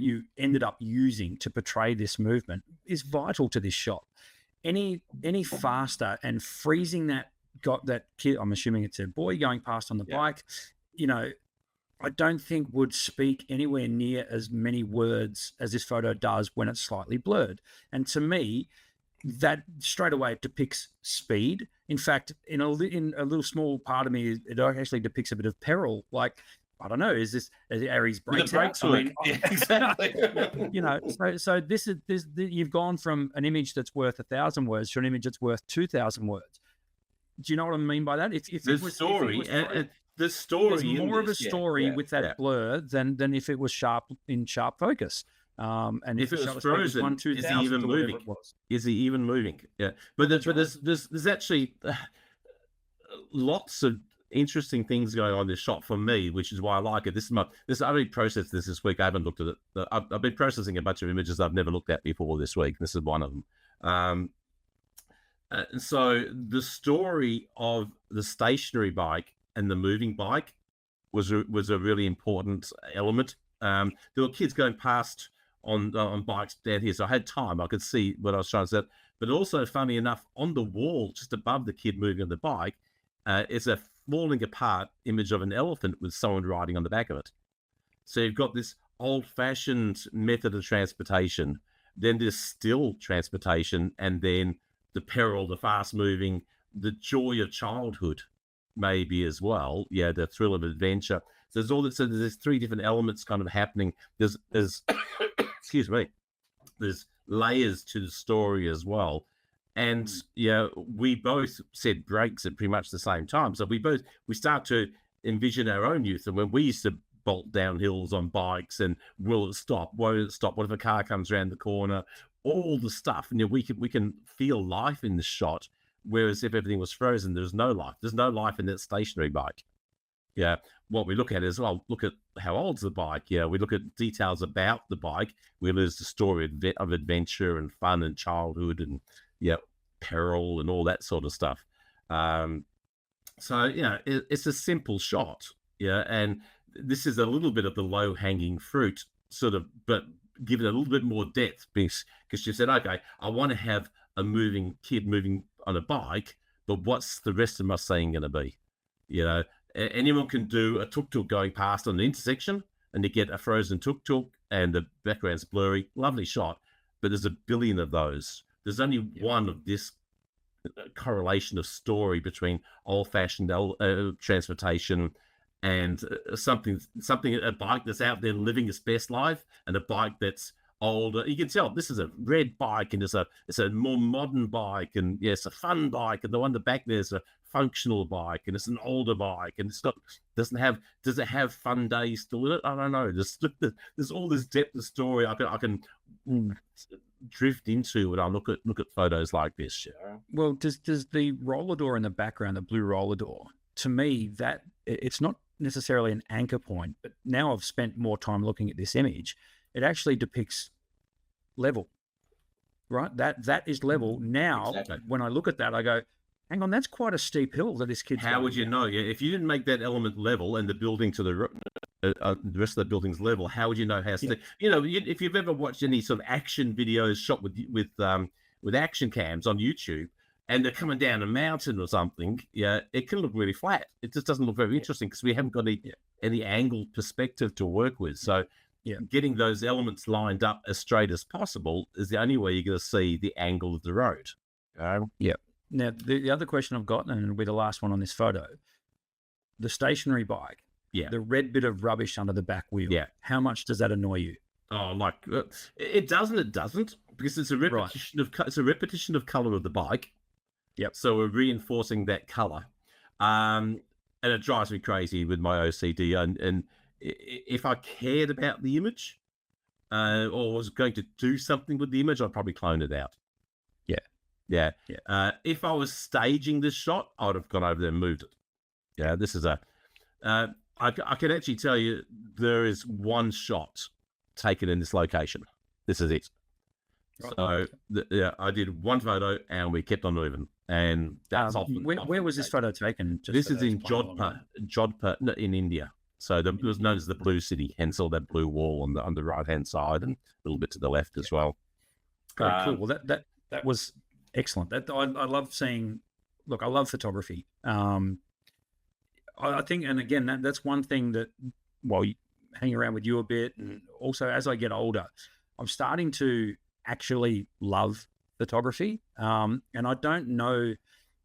you ended up using to portray this movement is vital to this shot. Any faster and freezing that kid, I'm assuming it's a boy going past on the bike, I don't think would speak anywhere near as many words as this photo does when it's slightly blurred. And to me, that straight away depicts speed. In fact, in a little small part of me, it actually depicts a bit of peril. Like, I don't know, are his brakes out? Exactly. So this you've gone from an image that's worth 1,000 words to an image that's worth 2,000 words. Do you know what I mean by that? The story. There's more of a story with that blur than if it was sharp focus. And if it was frozen, is he even moving? Is he even moving? Yeah, but there's actually lots of interesting things going on in this shot for me, which is why I like it. I've already processed this week. I haven't looked at it. I've been processing a bunch of images I've never looked at before this week. This is one of them. So the story of the stationary bike and the moving bike was a really important element. There were kids going past on bikes down here, so I had time. I could see what I was trying to say. But also, funny enough, on the wall just above the kid moving on the bike is a falling apart image of an elephant with someone riding on the back of it. So you've got this old-fashioned method of transportation, then this still transportation, and then the peril, the fast-moving, the joy of childhood, maybe as well. Yeah, the thrill of adventure. So there's all this. So there's three different elements kind of happening. There's excuse me. There's layers to the story as well, And we both said brakes at pretty much the same time. So we start to envision our own youth, and when we used to bolt down hills on bikes, and will it stop? Won't it stop? What if a car comes around the corner? All the stuff, and we can feel life in the shot. Whereas if everything was frozen, there's no life. There's no life in that stationary bike. Yeah, what we look at is, well, look at how old's the bike. Yeah, we look at details about the bike. We lose the story of adventure and fun and childhood and peril and all that sort of stuff. So it's a simple shot. Yeah, and this is a little bit of the low hanging fruit, sort of, but give it a little bit more depth, because she said, okay, I want to have a moving kid moving on a bike, but what's the rest of my scene going to be? Anyone can do a tuk-tuk going past on an intersection, and you get a frozen tuk-tuk and the background's blurry. Lovely shot, but there's a billion of those. There's only one of this correlation of story between old-fashioned transportation and something a bike that's out there living its best life, and a bike that's older. You can tell this is a red bike, and it's a more modern bike, and it's a fun bike, and the one in the back there's a functional bike, and it's an older bike, and does it have fun days still in it? I don't know. There's all this depth of story I can drift into when I look at photos like this. Well, does the roller door in the background, the blue roller door, to me, that it's not necessarily an anchor point, but now I've spent more time looking at this image, it actually depicts level, right? That is level. Now, exactly. When I look at that, I go, hang on, that's quite a steep hill that this kid's How would you know? If you didn't make that element level and the building to the rest of the building's level, how would you know how steep? If you've ever watched any sort of action videos shot with action cams on YouTube, and they're coming down a mountain or something, it can look really flat. It just doesn't look very interesting because we haven't got any angle perspective to work with. So getting those elements lined up as straight as possible is the only way you're going to see the angle of the road. Now, the other question I've got, and it'll be the last one on this photo, the stationary bike, the red bit of rubbish under the back wheel, how much does that annoy you? Oh, it doesn't, because it's a repetition of color of the bike. So we're reinforcing that color. And it drives me crazy with my OCD. And if I cared about the image or was going to do something with the image, I'd probably clone it out. If I was staging this shot, I would have gone over there and moved it. This is I can actually tell you there is one shot taken in this location. This is it. Right. So I did one photo and we kept on moving. And that's often where was this photo taken? This is in Jodhpur in India. So it was known as the Blue City, hence all that blue wall on the right hand side and a little bit to the left as well. Very cool. Well, that was excellent. I love seeing. Look, I love photography. I think, and again, that's one thing that while you hang around with you a bit, and also as I get older, I'm starting to actually love photography. And I don't know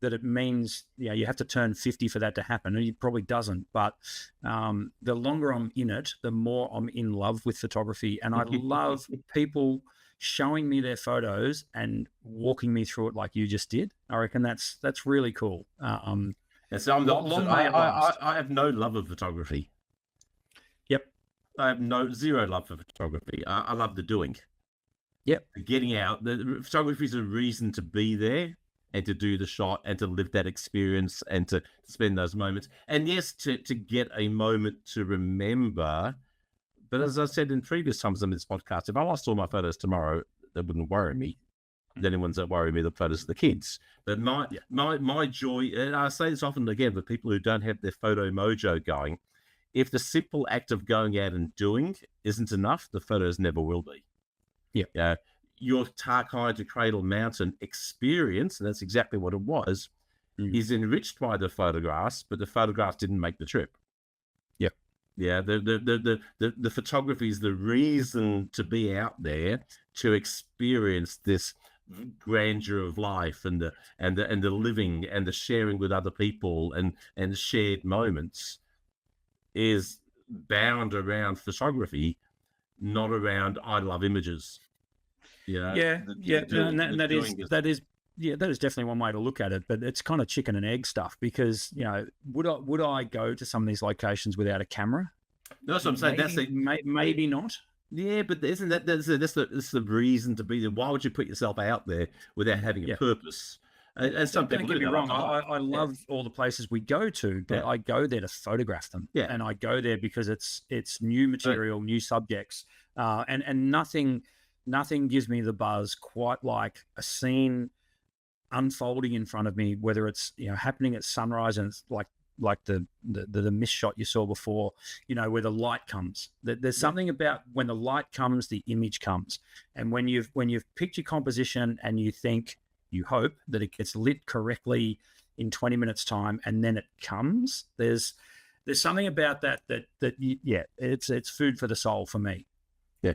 that it means you have to turn 50 for that to happen, and it probably doesn't. But the longer I'm in it, the more I'm in love with photography, and I love people showing me their photos and walking me through it like you just did. I reckon that's really cool. And so I'm I have no love of photography. I have zero love for photography. I love the doing. Getting out. The photography is a reason to be there and to do the shot and to live that experience and to spend those moments. And yes, to get a moment to remember. But as I said in previous times on this podcast, if I lost all my photos tomorrow, that wouldn't worry me. The only ones that worry me are the photos of the kids. But my joy, and I say this often again with people who don't have their photo mojo going, if the simple act of going out and doing isn't enough, the photos never will be. Your Tarkai to Cradle Mountain experience, and that's exactly what it was, is enriched by the photographs, but the photographs didn't make the trip. The photography is the reason to be out there to experience this grandeur of life and the living and the sharing with other people and shared moments is bound around photography, not around I love images. And that is yeah, that is definitely one way to look at it, but it's kind of chicken and egg stuff because, would I go to some of these locations without a camera? That's what I'm saying. That's Maybe not. yeah, but isn't that's the reason to be there? Why would you put yourself out there without having a Yeah. purpose? And some Don't people get me do that. wrong. I love all the places we go to, but Yeah. I go there to photograph them. Yeah. And I go there because it's new material, new subjects, and nothing gives me the buzz quite like a scene unfolding in front of me, whether it's happening at sunrise and it's like the mist shot you saw before, where the light comes. There's something about when the light comes, the image comes, and when you've picked your composition and you hope that it gets lit correctly in 20 minutes time, and then it comes. There's something about that it's food for the soul for me. Yeah.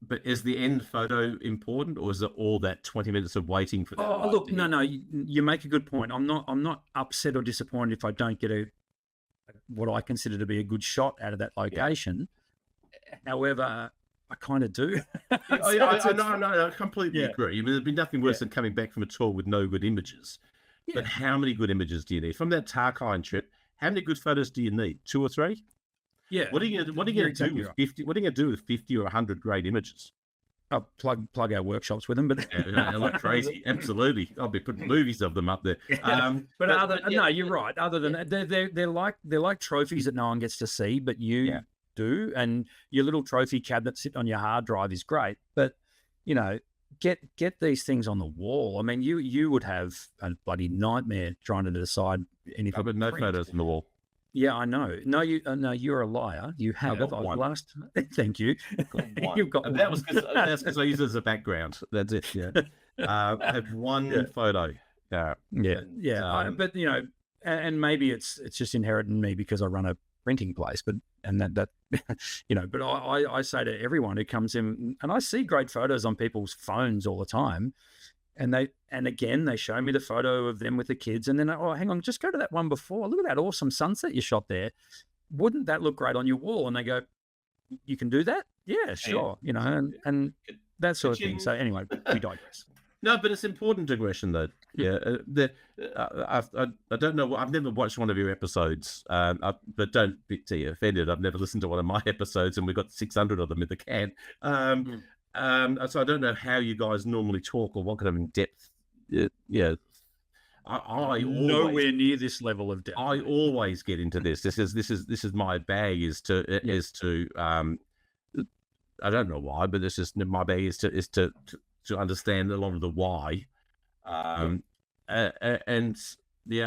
But is the end photo important, or is it all that 20 minutes of waiting for that? Oh, look, no, you make a good point. I'm not upset or disappointed if I don't get what I consider to be a good shot out of that location. Yeah. However, I kind of do. I completely agree. I mean, there's been nothing worse than coming back from a tour with no good images. Yeah. But how many good images do you need from that Tarkine trip? How many good photos do you need? 2 or 3? Yeah. What are you going to do with 50? What are you going to do with 50 or 100 great images? I'll plug our workshops with them, but like crazy. Absolutely, I'll be putting movies of them up there. No, you're right. Other than that, they're like trophies that no one gets to see, but you do, and your little trophy cabinet sitting on your hard drive is great. But get these things on the wall. I mean, you would have a bloody nightmare trying to decide anything. I've got no photos on the wall. Yeah, I know. No, you're a liar. You have. I've got one. Thank you. You've got one. That's because I use it as a background. That's it. Yeah. I have one photo. But and maybe it's just inherent in me because I run a printing place. But But I say to everyone who comes in, and I see great photos on people's phones all the time. And again, they show me the photo of them with the kids, and then, hang on, just go to that one before. Look at that awesome sunset you shot there. Wouldn't that look great on your wall? And they go, you can do that? Yeah, sure. And that sort of thing. So anyway, we digress. No, but it's important digression though. Yeah, I don't know. I've never watched one of your episodes, but don't be offended. I've never listened to one of my episodes, and we've got 600 of them in the can. So I don't know how you guys normally talk or what kind of in depth. I nowhere near this level of depth. I always get into this. This is my bag. I don't know why, but this is my bag is to understand a lot of the why, and we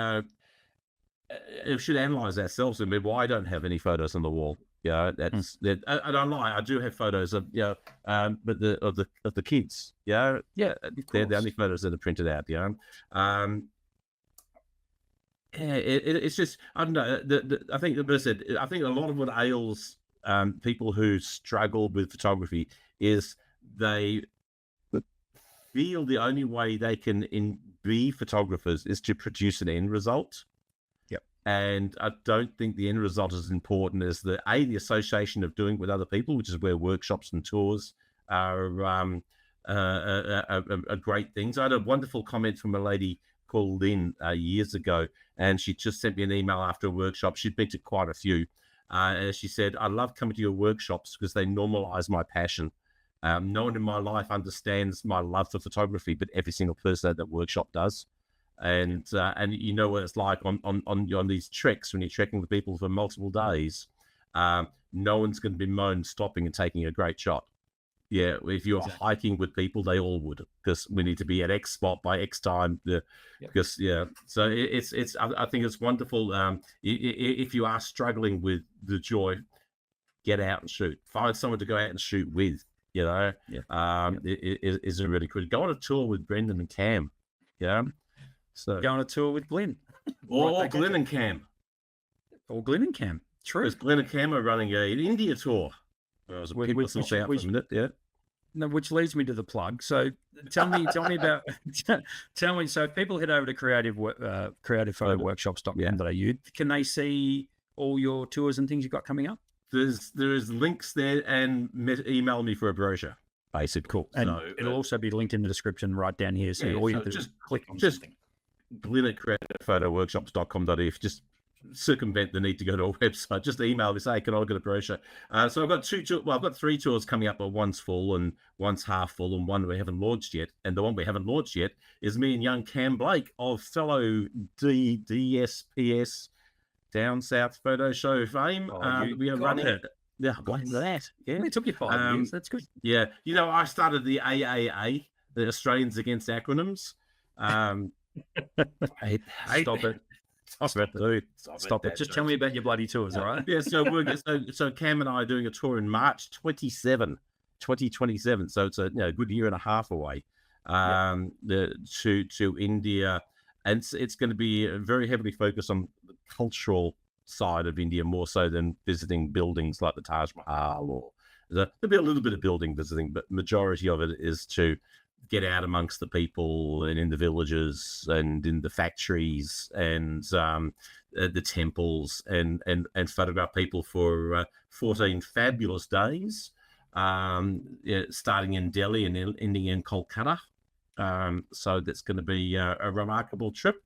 should analyze ourselves. I mean, why I don't have any photos on the wall. I don't lie. I do have photos of but of the kids. They're the only photos that are printed out. It's just I don't know. I think I think a lot of what ails people who struggle with photography is they feel the only way they can be photographers is to produce an end result. And I don't think the end result is as important as the association of doing with other people, which is where workshops and tours are great things. I had a wonderful comment from a lady called Lynn years ago, and she just sent me an email after a workshop. She'd been to quite a few. And she said, I love coming to your workshops because they normalize my passion. No one in my life understands my love for photography, but every single person at that workshop does. And you know what it's like on these treks when you're trekking with people for multiple days. No one's going to bemoan stopping and taking a great shot. Yeah, if you're hiking with people, they all would, because we need to be at X spot by X time. Because so it's I think it's wonderful. If you are struggling with the joy, get out and shoot. Find someone to go out and shoot with. It is really good. Go on a tour with Brendan and Cam. So go on a tour with Glynn. Or Glynn and Cam. Or Glynn and Cam. True. Because Glynn and Cam are running an India tour. Which leads me to the plug. So tell me about so if people head over to creativephotoworkshops.com.au, can they see all your tours and things you've got coming up? There is links there, and email me for a brochure. basically. Cool. And So, it'll also be linked in the description right down here. So all you have to just click on something. Glynn at creativephotoworkshops.com.au. If you just circumvent the need to go to a website, just email me, say, can I get a brochure? So I've got I've got 3 tours coming up, but one's full and one's half full, and one we haven't launched yet. And the one we haven't launched yet is me and young Cam Blake of fellow DSPS Down South Photo Show fame. We are running it. Yeah, blame that. Yeah, It took you 5 years. That's good. Yeah, I started the AAA, the Australians Against Acronyms. Stop it. Dude. Stop it. Just tell me about your bloody tours, all right? Yeah, so Cam and I are doing a tour in March 2027. So it's a good year and a half away to India. And it's going to be very heavily focused on the cultural side of India, more so than visiting buildings like the Taj Mahal, or there'll be a little bit of building visiting, but majority of it is to get out amongst the people and in the villages and in the factories and the temples and photograph people for 14 fabulous days, starting in Delhi and ending in Kolkata. So that's going to be a remarkable trip.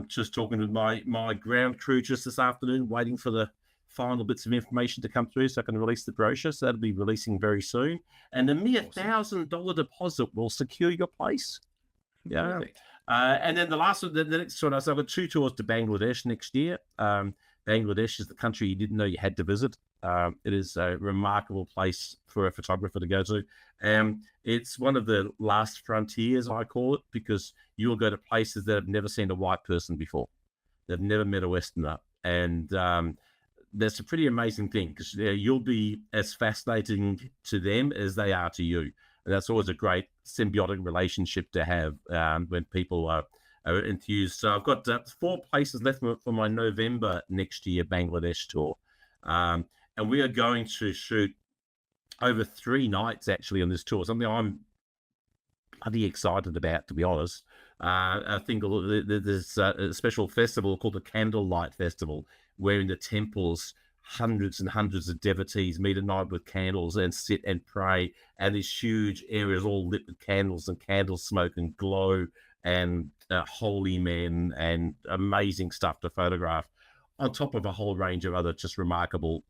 Just talking with my ground crew just this afternoon, waiting for the final bits of information to come through so I can release the brochure. So that'll be releasing very soon. And a mere $1,000 deposit will secure your place. Yeah. And then the next one, so I've got 2 tours to Bangladesh next year. Bangladesh is the country you didn't know you had to visit. It is a remarkable place for a photographer to go to. It's one of the last frontiers, I call it, because you'll go to places that have never seen a white person before. They've never met a Westerner. And that's a pretty amazing thing, because you'll be as fascinating to them as they are to you. And that's always a great symbiotic relationship to have when people are enthused. So I've got 4 places left for my November next year Bangladesh tour. And we are going to shoot over 3 nights actually on this tour, something I'm bloody excited about, to be honest. I think there's a special festival called the Candlelight Festival, where in the temples, hundreds and hundreds of devotees meet at night with candles and sit and pray, and these huge areas all lit with candles and candle smoke and glow, and holy men and amazing stuff to photograph, on top of a whole range of other just remarkable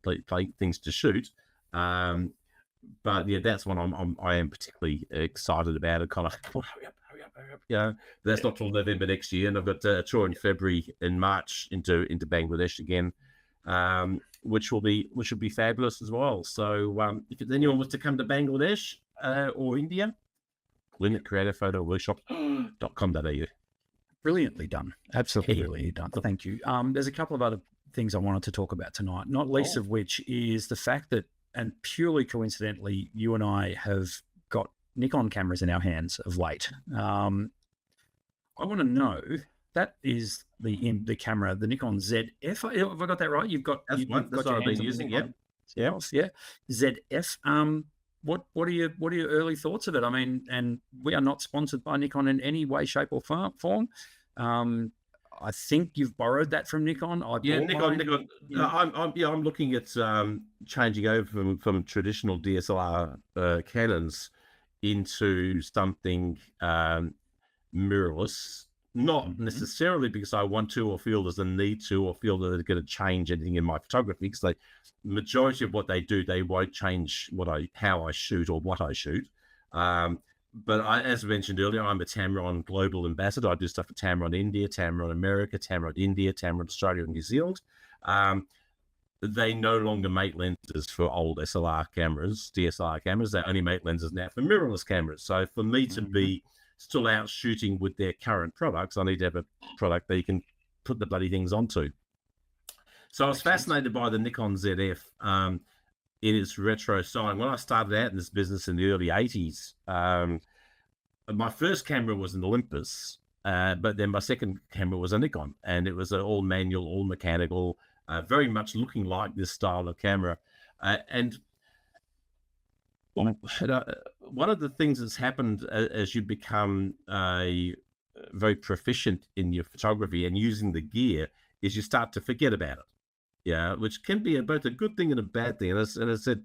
things to shoot. But yeah, that's one I am particularly excited about. And kind of hurry up. That's not till November next year, and I've got a tour in February and March into Bangladesh again, which will be fabulous as well. So if anyone was to come to Bangladesh or India, Glynn at creativephotoworkshops.com.au. Brilliantly done. Absolutely done. Thank you. There's a couple of other things I wanted to talk about tonight, not least of which is the fact that, and purely coincidentally, you and I have got Nikon cameras in our hands of late. I want to know, that is the camera, the Nikon ZF. Have I got that right? That's what I've been using. Yeah. ZF. What are your early thoughts of it? I mean, and we are not sponsored by Nikon in any way, shape, or form. I think you've borrowed that from Nikon. Nikon. I'm looking at changing over from traditional DSLR Canons into something mirrorless. Not necessarily because I want to, or feel there's a need to, or feel that they're going to change anything in my photography. Because the majority of what they do, they won't change how I shoot or what I shoot. But as I mentioned earlier, I'm a Tamron global ambassador. I do stuff for Tamron India, Tamron America, Tamron India, Tamron Australia, and New Zealand. They no longer make lenses for old SLR cameras, DSLR cameras. They only make lenses now for mirrorless cameras. So for me to be still out shooting with their current products, I need to have a product that you can put the bloody things onto. So I was fascinated by the Nikon ZF in its retro style. When I started out in this business in the early 80s, my first camera was an Olympus, but then my second camera was a Nikon, and it was an all manual, all mechanical, very much looking like this style of camera. And one of the things that's happened as you become very proficient in your photography and using the gear is you start to forget about it. Yeah, which can be both a good thing and a bad thing. And I said,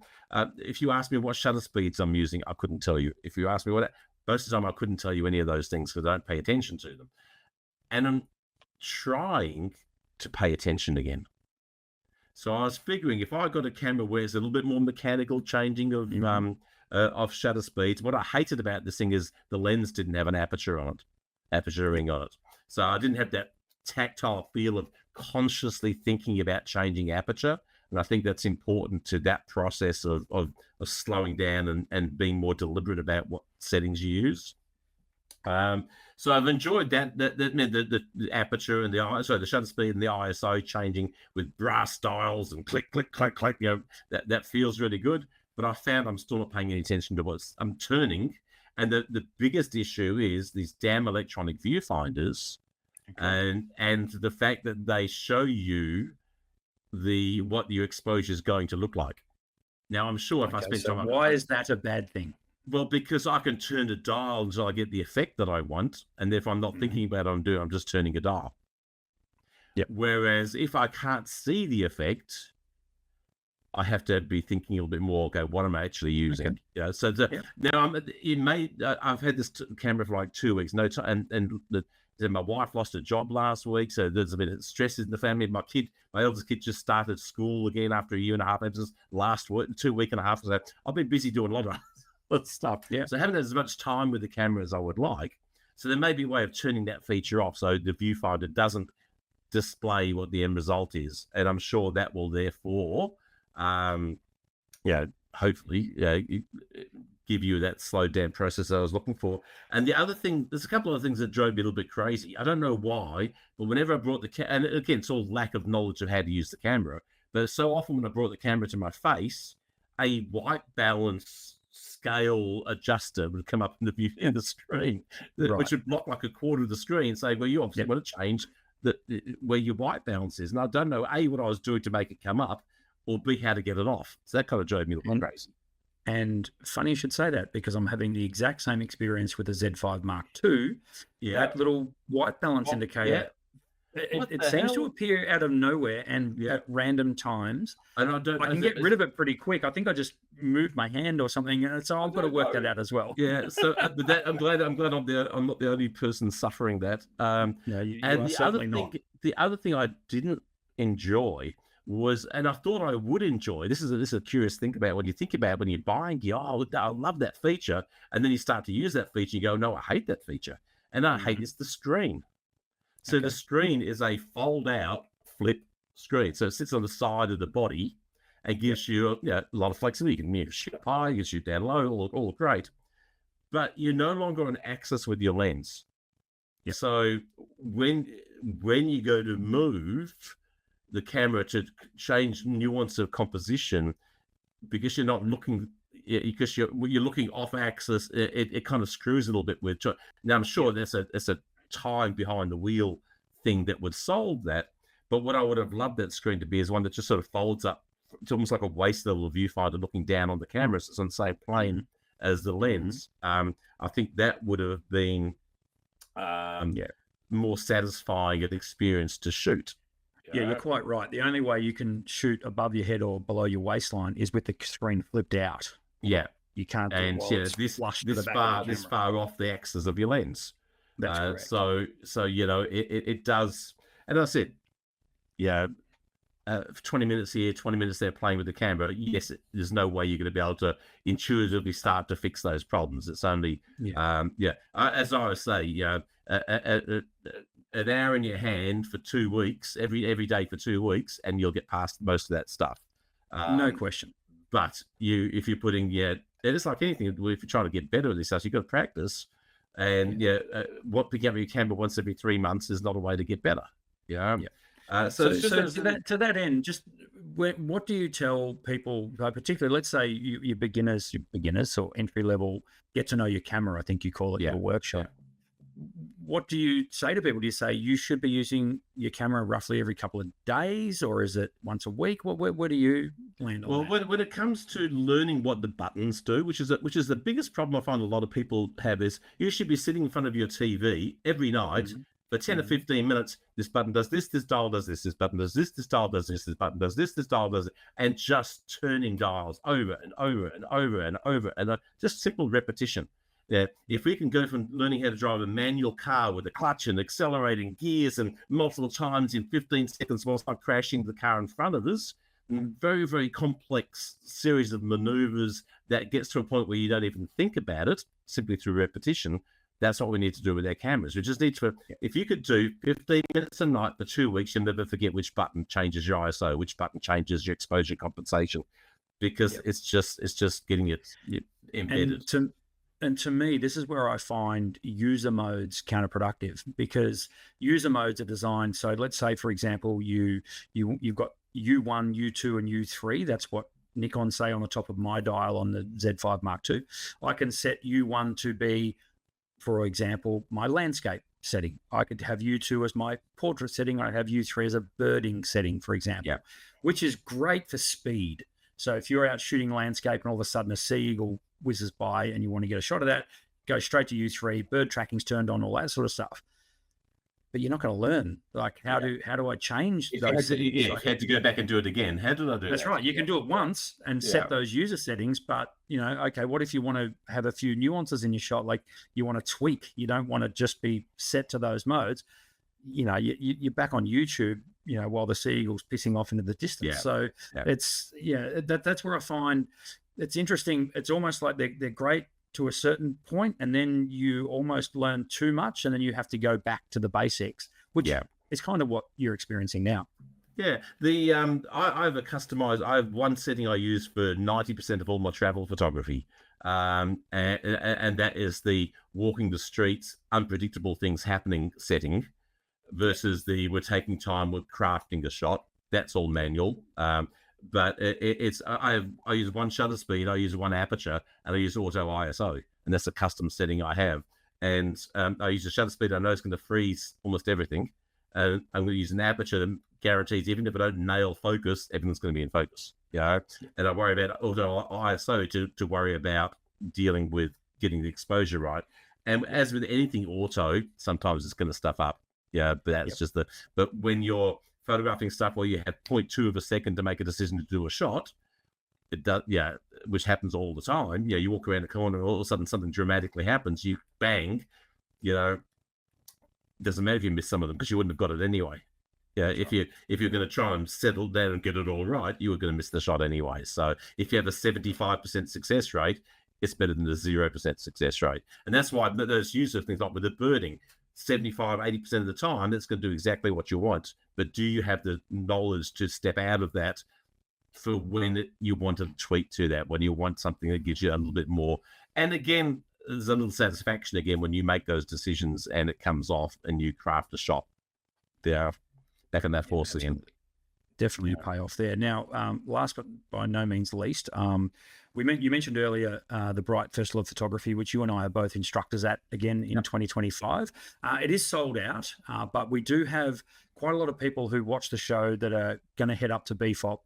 if you ask me what shutter speeds I'm using, I couldn't tell you. If you ask me most of the time I couldn't tell you any of those things because I don't pay attention to them. And I'm trying to pay attention again. So I was figuring if I got a camera where it's a little bit more mechanical changing of shutter speeds. What I hated about this thing is the lens didn't have an aperture on it, aperture ring on it. So I didn't have that tactile feel of consciously thinking about changing aperture. And I think that's important to that process of slowing down and being more deliberate about what settings you use. So I've enjoyed that meant the aperture and the shutter speed and the ISO changing with brass dials and click, click, click, click. That feels really good. But I found I'm still not paying any attention to what I'm turning. And the biggest issue is these damn electronic viewfinders, and the fact that they show you what your exposure is going to look like. Now, I'm sure if I spend time... Why is that a bad thing? Well, because I can turn the dial until I get the effect that I want. And if I'm not thinking about what I'm just turning a dial. Yep. Whereas if I can't see the effect, I have to be thinking a little bit more, okay, what am I actually using? Okay. So now I've had this camera for like 2 weeks, no time, and my wife lost her job last week, so there's a bit of stress in the family. My eldest kid just started school again after a year and a half. It was last week, 2 weeks and a half. So I've been busy doing a lot of stuff. Yeah. So I haven't had as much time with the camera as I would like. So there may be a way of turning that feature off so the viewfinder doesn't display what the end result is. And I'm sure that will therefore, hopefully give you that slowed down process I was looking for. And the other thing, there's a couple of things that drove me a little bit crazy. I don't know why, but whenever I brought and again, it's all lack of knowledge of how to use the camera. But so often when I brought the camera to my face, a white balance scale adjuster would come up in the screen, which would block like a quarter of the screen, saying, well, you obviously want to change where your white balance is. And I don't know, A, what I was doing to make it come up, or B, how to get it off. So that kind of drove me a little crazy. And funny you should say that, because I'm having the exact same experience with the Z5 Mark II. Yeah. That little white balance indicator, it seems to appear out of nowhere and at random times. And I can get rid of it pretty quick. I think I just moved my hand or something, and so I've got to work that out as well. Yeah. So I'm glad I'm not the only person suffering that. No, you are certainly not. The other thing I didn't enjoy was, and I thought I would enjoy, this is a curious thing about when you think about when you're buying, I love that feature. And then you start to use that feature, you go, no, I hate that feature. And I hate the screen. So the screen is a fold out flip screen. So it sits on the side of the body and gives you a lot of flexibility. You can shoot up high, you can shoot down low, all great. But you're no longer on axis with your lens. Yeah. So when you go to move the camera to change nuance of composition, because you're not looking, because you're looking off axis, it kind of screws a little bit with. Now I'm sure there's a time behind the wheel thing that would solve that, but what I would have loved that screen to be is one that just sort of folds up. It's almost like a waist level viewfinder looking down on the camera. So it's on the same plane as the lens. I think that would have been more satisfying an experience to shoot. Yeah, you're quite right. The only way you can shoot above your head or below your waistline is with the screen flipped out. Yeah, you can't. And this far off the axis of your lens. That's correct. So it does. And I said, 20 minutes here, 20 minutes there playing with the camera. Yes, there's no way you're going to be able to intuitively start to fix those problems. It's only, as I always say, an hour in your hand for 2 weeks, every day for 2 weeks, and you'll get past most of that stuff. No question. But if you're putting, it's like anything. If you're trying to get better at this stuff, you've got to practice. And picking up your camera once every 3 months is not a way to get better. So to that end, just what do you tell people, particularly, let's say you beginners or entry level, get to know your camera, I think you call it, your workshop. What do you say to people? Do you say you should be using your camera roughly every couple of days, or is it once a week? Where do you land on that? Well, when it comes to learning what the buttons do, which is the biggest problem I find a lot of people have, is you should be sitting in front of your TV every night For 10 or 15 minutes, this button does this dial does this button does this dial does this button does this dial does it, and just turning dials over and over and over and over, and just simple repetition. Yeah, if we can go from learning how to drive a manual car with a clutch and accelerating gears and multiple times in 15 seconds whilst not crashing the car in front of us, very, very complex series of maneuvers that gets to a point where you don't even think about it, simply through repetition. That's what we need to do with our cameras. We just need to, if you could do 15 minutes a night for 2 weeks, you'll never forget which button changes your ISO, which button changes your exposure compensation, because it's just getting it embedded. And to me, this is where I find user modes counterproductive, because user modes are designed. So let's say, for example, you've got U1, U2, and U3. That's what Nikon say on the top of my dial on the Z5 Mark II. I can set U1 to be, for example, my landscape setting. I could have U2 as my portrait setting. I have U3 as a birding setting, for example, which is great for speed. So if you're out shooting landscape and all of a sudden a seagull whizzes by and you want to get a shot of that, go straight to U3, bird tracking's turned on, all that sort of stuff. But you're not going to learn, like, how do I change those settings? I had to go back and do it again. How did I do that? That's right. You can do it once and set those user settings, but, okay, what if you want to have a few nuances in your shot? Like, you want to tweak. You don't want to just be set to those modes. You're back on YouTube, while the seagull's pissing off into the distance. So that's where I find it's interesting. It's almost like they're great to a certain point, and then you almost learn too much, and then you have to go back to the basics, which is kind of what you're experiencing now. Yeah, I have a customized. I have one setting I use for 90% of all my travel photography, and that is the walking the streets, unpredictable things happening setting, versus the we're taking time with crafting a shot. That's all manual. But I use one shutter speed, I use one aperture, and I use auto ISO, and that's a custom setting I have. And I use a shutter speed I know it's going to freeze almost everything. I'm going to use an aperture that guarantees even if I don't nail focus, everything's going to be in focus. And I worry about auto ISO to worry about dealing with getting the exposure right. And as with anything auto, sometimes it's going to stuff up. But that's just but when you're photographing stuff where you have 0.2 of a second to make a decision to do a shot, it does, which happens all the time. You walk around a corner and all of a sudden something dramatically happens, you bang, doesn't matter if you miss some of them because you wouldn't have got it anyway. If you're going to try and settle down and get it all right, you were going to miss the shot anyway. So if you have a 75% success rate, it's better than the 0% success rate. And that's why those user things, like with the birding, 75-80% of the time, it's going to do exactly what you want. But do you have the knowledge to step out of that for when you want to tweak to that, when you want something that gives you a little bit more? And again, there's a little satisfaction again when you make those decisions and it comes off and you craft a shot. There, back in that force again. Definitely pay off there. Now, last but by no means least, you mentioned earlier the Bright Festival of Photography, which you and I are both instructors at again in 2025. It is sold out, but we do have quite a lot of people who watch the show that are going to head up to BFOP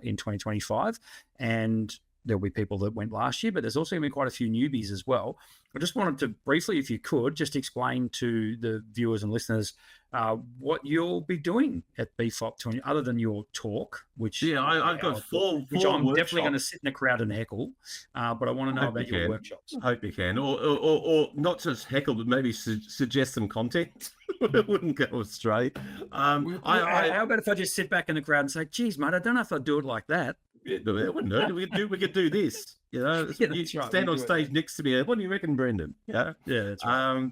in 2025, and there'll be people that went last year, but there's also going to be quite a few newbies as well. I just wanted to briefly, if you could, just explain to the viewers and listeners what you'll be doing at BFOP 20, other than your talk, which I've got four which I'm workshops. Definitely going to sit in the crowd and heckle, but I want to know about your workshops. I hope you can, or not just heckle, but maybe suggest some content. It wouldn't go astray. How about if I just sit back in the crowd and say, "Geez, mate, I don't know if I'd do it like that." That wouldn't hurt. We could do this. You stand on stage next to me. What do you reckon, Brendan? Yeah, that's right.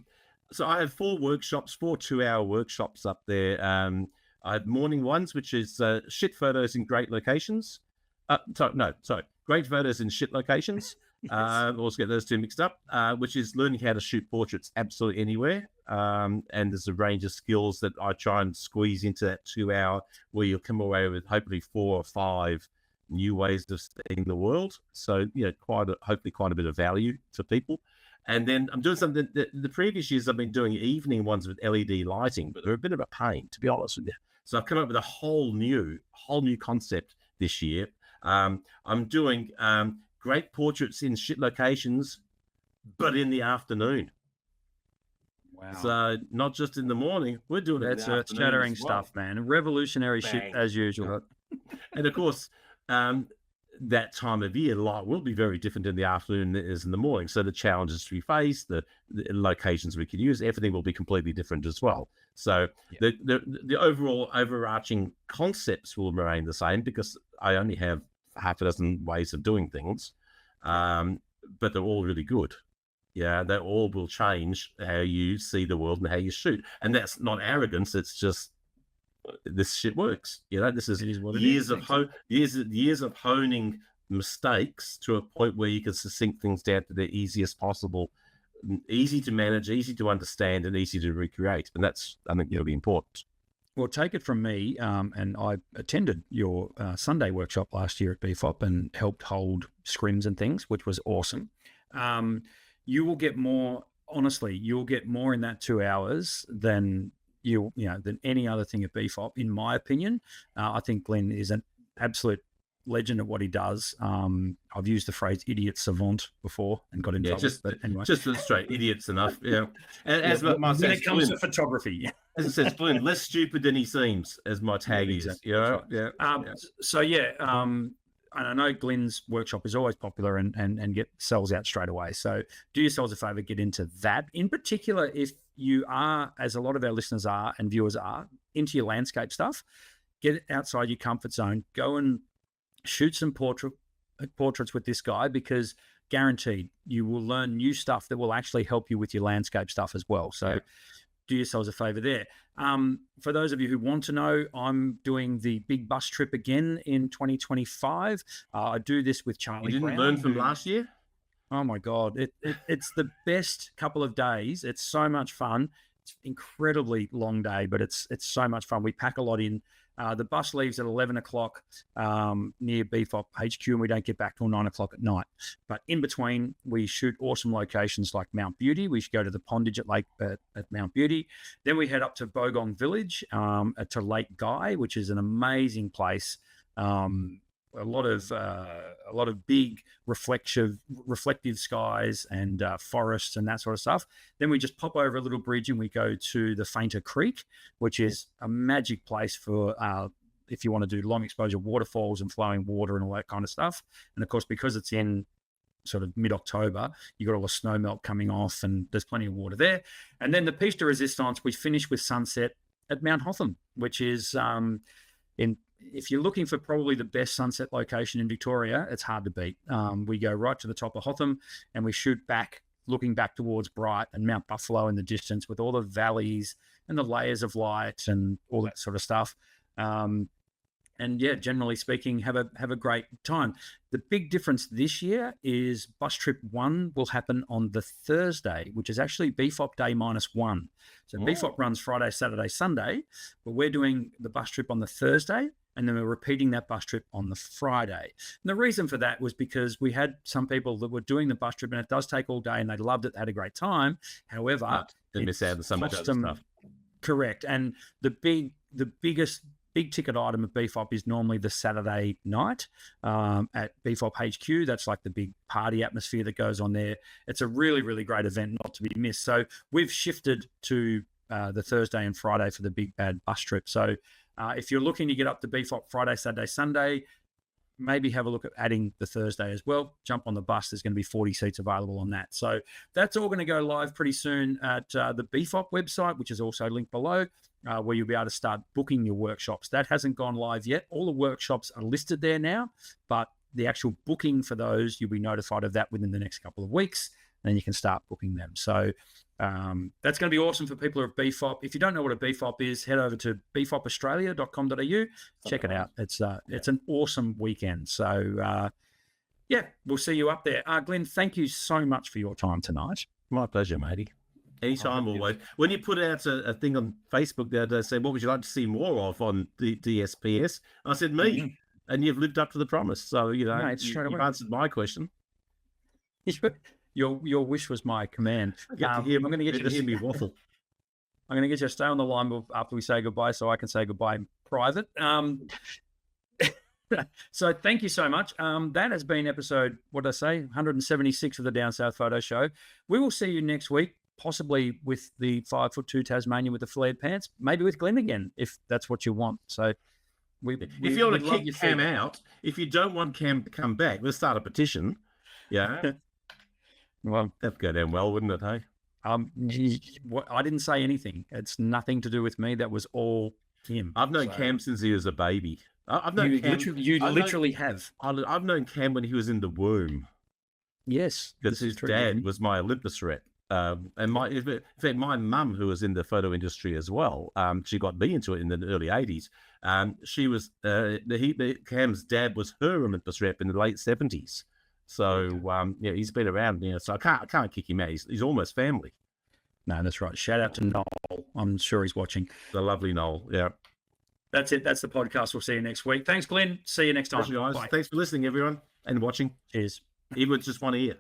So I have 4 workshops, 4 2-hour workshops up there. I have morning ones, which is shit photos in great locations. Great photos in shit locations. Always get those two mixed up. Which is learning how to shoot portraits absolutely anywhere. And there's a range of skills that I try and squeeze into that 2-hour, where you'll come away with hopefully 4 or 5 new ways of seeing the world. So hopefully quite a bit of value to people. And then I'm doing something that the previous years I've been doing evening ones with LED lighting, but they're a bit of a pain, to be honest with you. So I've come up with a whole new concept this year. I'm doing great portraits in shit locations, but in the afternoon. Wow. So not just in the morning, we're doing it in That's the afternoon earth-shattering as well. stuff, man. Revolutionary shit Bang. as usual. And of course, that time of year, light will be very different in the afternoon than it is in the morning. So the challenges we face, the locations we can use, everything will be completely different as well. So the overall overarching concepts will remain the same, because I only have half a dozen ways of doing things, but they're all really good. Yeah, they all will change how you see the world and how you shoot. And that's not arrogance. It's just, this shit works. This is years of honing mistakes to a point where you can succinct things down to the easiest possible, easy to manage, easy to understand, and easy to recreate. And that's, I think, really important. Well, take it from me, and I attended your Sunday workshop last year at BFOP and helped hold scrims and things, which was awesome. You will get more, honestly, you'll get more in that 2 hours than than any other thing at BFOP, in my opinion. I think Glynn is an absolute legend at what he does. I've used the phrase idiot savant before and got in trouble. But anyway, just straight idiots enough. Yeah. And as my when it comes to photography, as it says, Glynn, less stupid than he seems, as my tag is. So and I know Glynn's workshop is always popular and sells out straight away. So do yourselves a favor, get into that. In particular, if you are, as a lot of our listeners are and viewers are, into your landscape stuff, get outside your comfort zone. Go and shoot some portraits with this guy, because guaranteed you will learn new stuff that will actually help you with your landscape stuff as well. So do yourselves a favor there. For those of you who want to know, I'm doing the big bus trip again in 2025. I do this with Charlie You didn't Brown, learn from last year? Oh my God. It's the best couple of days. It's so much fun. It's incredibly long day, but it's so much fun. We pack a lot in. The bus leaves at 11 o'clock near BFOP HQ, and we don't get back till 9 o'clock at night. But in between, we shoot awesome locations like Mount Beauty. We should go to the Pondage at Mount Beauty. Then we head up to Bogong Village, to Lake Guy, which is an amazing place. A lot of big reflective skies and forests and that sort of stuff. Then we just pop over a little bridge and we go to the Fainter Creek, which is a magic place for if you want to do long exposure waterfalls and flowing water and all that kind of stuff. And of course, because it's in sort of mid-October, you got all the snow melt coming off and there's plenty of water there. And then the Piste de Resistance, we finish with sunset at Mount Hotham, which is if you're looking for probably the best sunset location in Victoria, it's hard to beat. We go right to the top of Hotham and we shoot back, looking back towards Bright and Mount Buffalo in the distance, with all the valleys and the layers of light and all that sort of stuff. And yeah, generally speaking, have a great time. The big difference this year is bus trip 1 will happen on the Thursday, which is actually BFOP day -1. So BFOP runs Friday, Saturday, Sunday, but we're doing the bus trip on the Thursday, and then we're repeating that bus trip on the Friday. And the reason for that was because we had some people that were doing the bus trip, and it does take all day, and they loved it, they had a great time. However, they miss out on so much other stuff. Correct. And the biggest big ticket item at BFOP is normally the Saturday night at BFOP HQ. That's like the big party atmosphere that goes on there. It's a really, really great event, not to be missed. So we've shifted to the Thursday and Friday for the big bad bus trip. So if you're looking to get up to BFOP Friday, Saturday, Sunday, maybe have a look at adding the Thursday as well. Jump on the bus. There's going to be 40 seats available on that. So that's all going to go live pretty soon at the BFOP website, which is also linked below, where you'll be able to start booking your workshops. That hasn't gone live yet. All the workshops are listed there now, but the actual booking for those, you'll be notified of that within the next couple of weeks, and you can start booking them. So that's going to be awesome for people who are at BFOP. If you don't know what a BFOP is, head over to bfopaustralia.com.au. Check it out. It's an awesome weekend. So, yeah, we'll see you up there. Glynn, thank you so much for your time tonight. My pleasure, matey. Anytime, always. When you put out a thing on Facebook the other day saying, what would you like to see more of on the DSPS? I said, me. And you've lived up to the promise. So, you've answered my question. Your wish was my command. I'm going to get you to hear me waffle. I'm going to get you to stay on the line after we say goodbye so I can say goodbye in private. So thank you so much. That has been episode, 176 of the Down South Photo Show. We will see you next week. possibly with the 5'2" Tasmanian with the flared pants, maybe with Glynn again, if that's what you want. So if you want to kick Cam out, if you don't want Cam to come back, let's start a petition. Yeah. Well, that'd go down well, wouldn't it? Hey. I didn't say anything. It's nothing to do with me. That was all him. I've known Cam since he was a baby. I've known Cam. You literally have. I've known Cam when he was in the womb. Yes, because his dad was my Olympus rep. And in fact, my mum, who was in the photo industry as well, she got me into it in the early 80s. She was Cam's dad was her Olympus rep in the late 70s. So yeah, he's been around. So I can't kick him out. He's almost family. No, that's right. Shout out to Noel. I'm sure he's watching. The lovely Noel. Yeah. That's it. That's the podcast. We'll see you next week. Thanks, Glynn. See you next time. Thanks, guys. Thanks for listening, everyone, and watching. Cheers. Even with just one ear.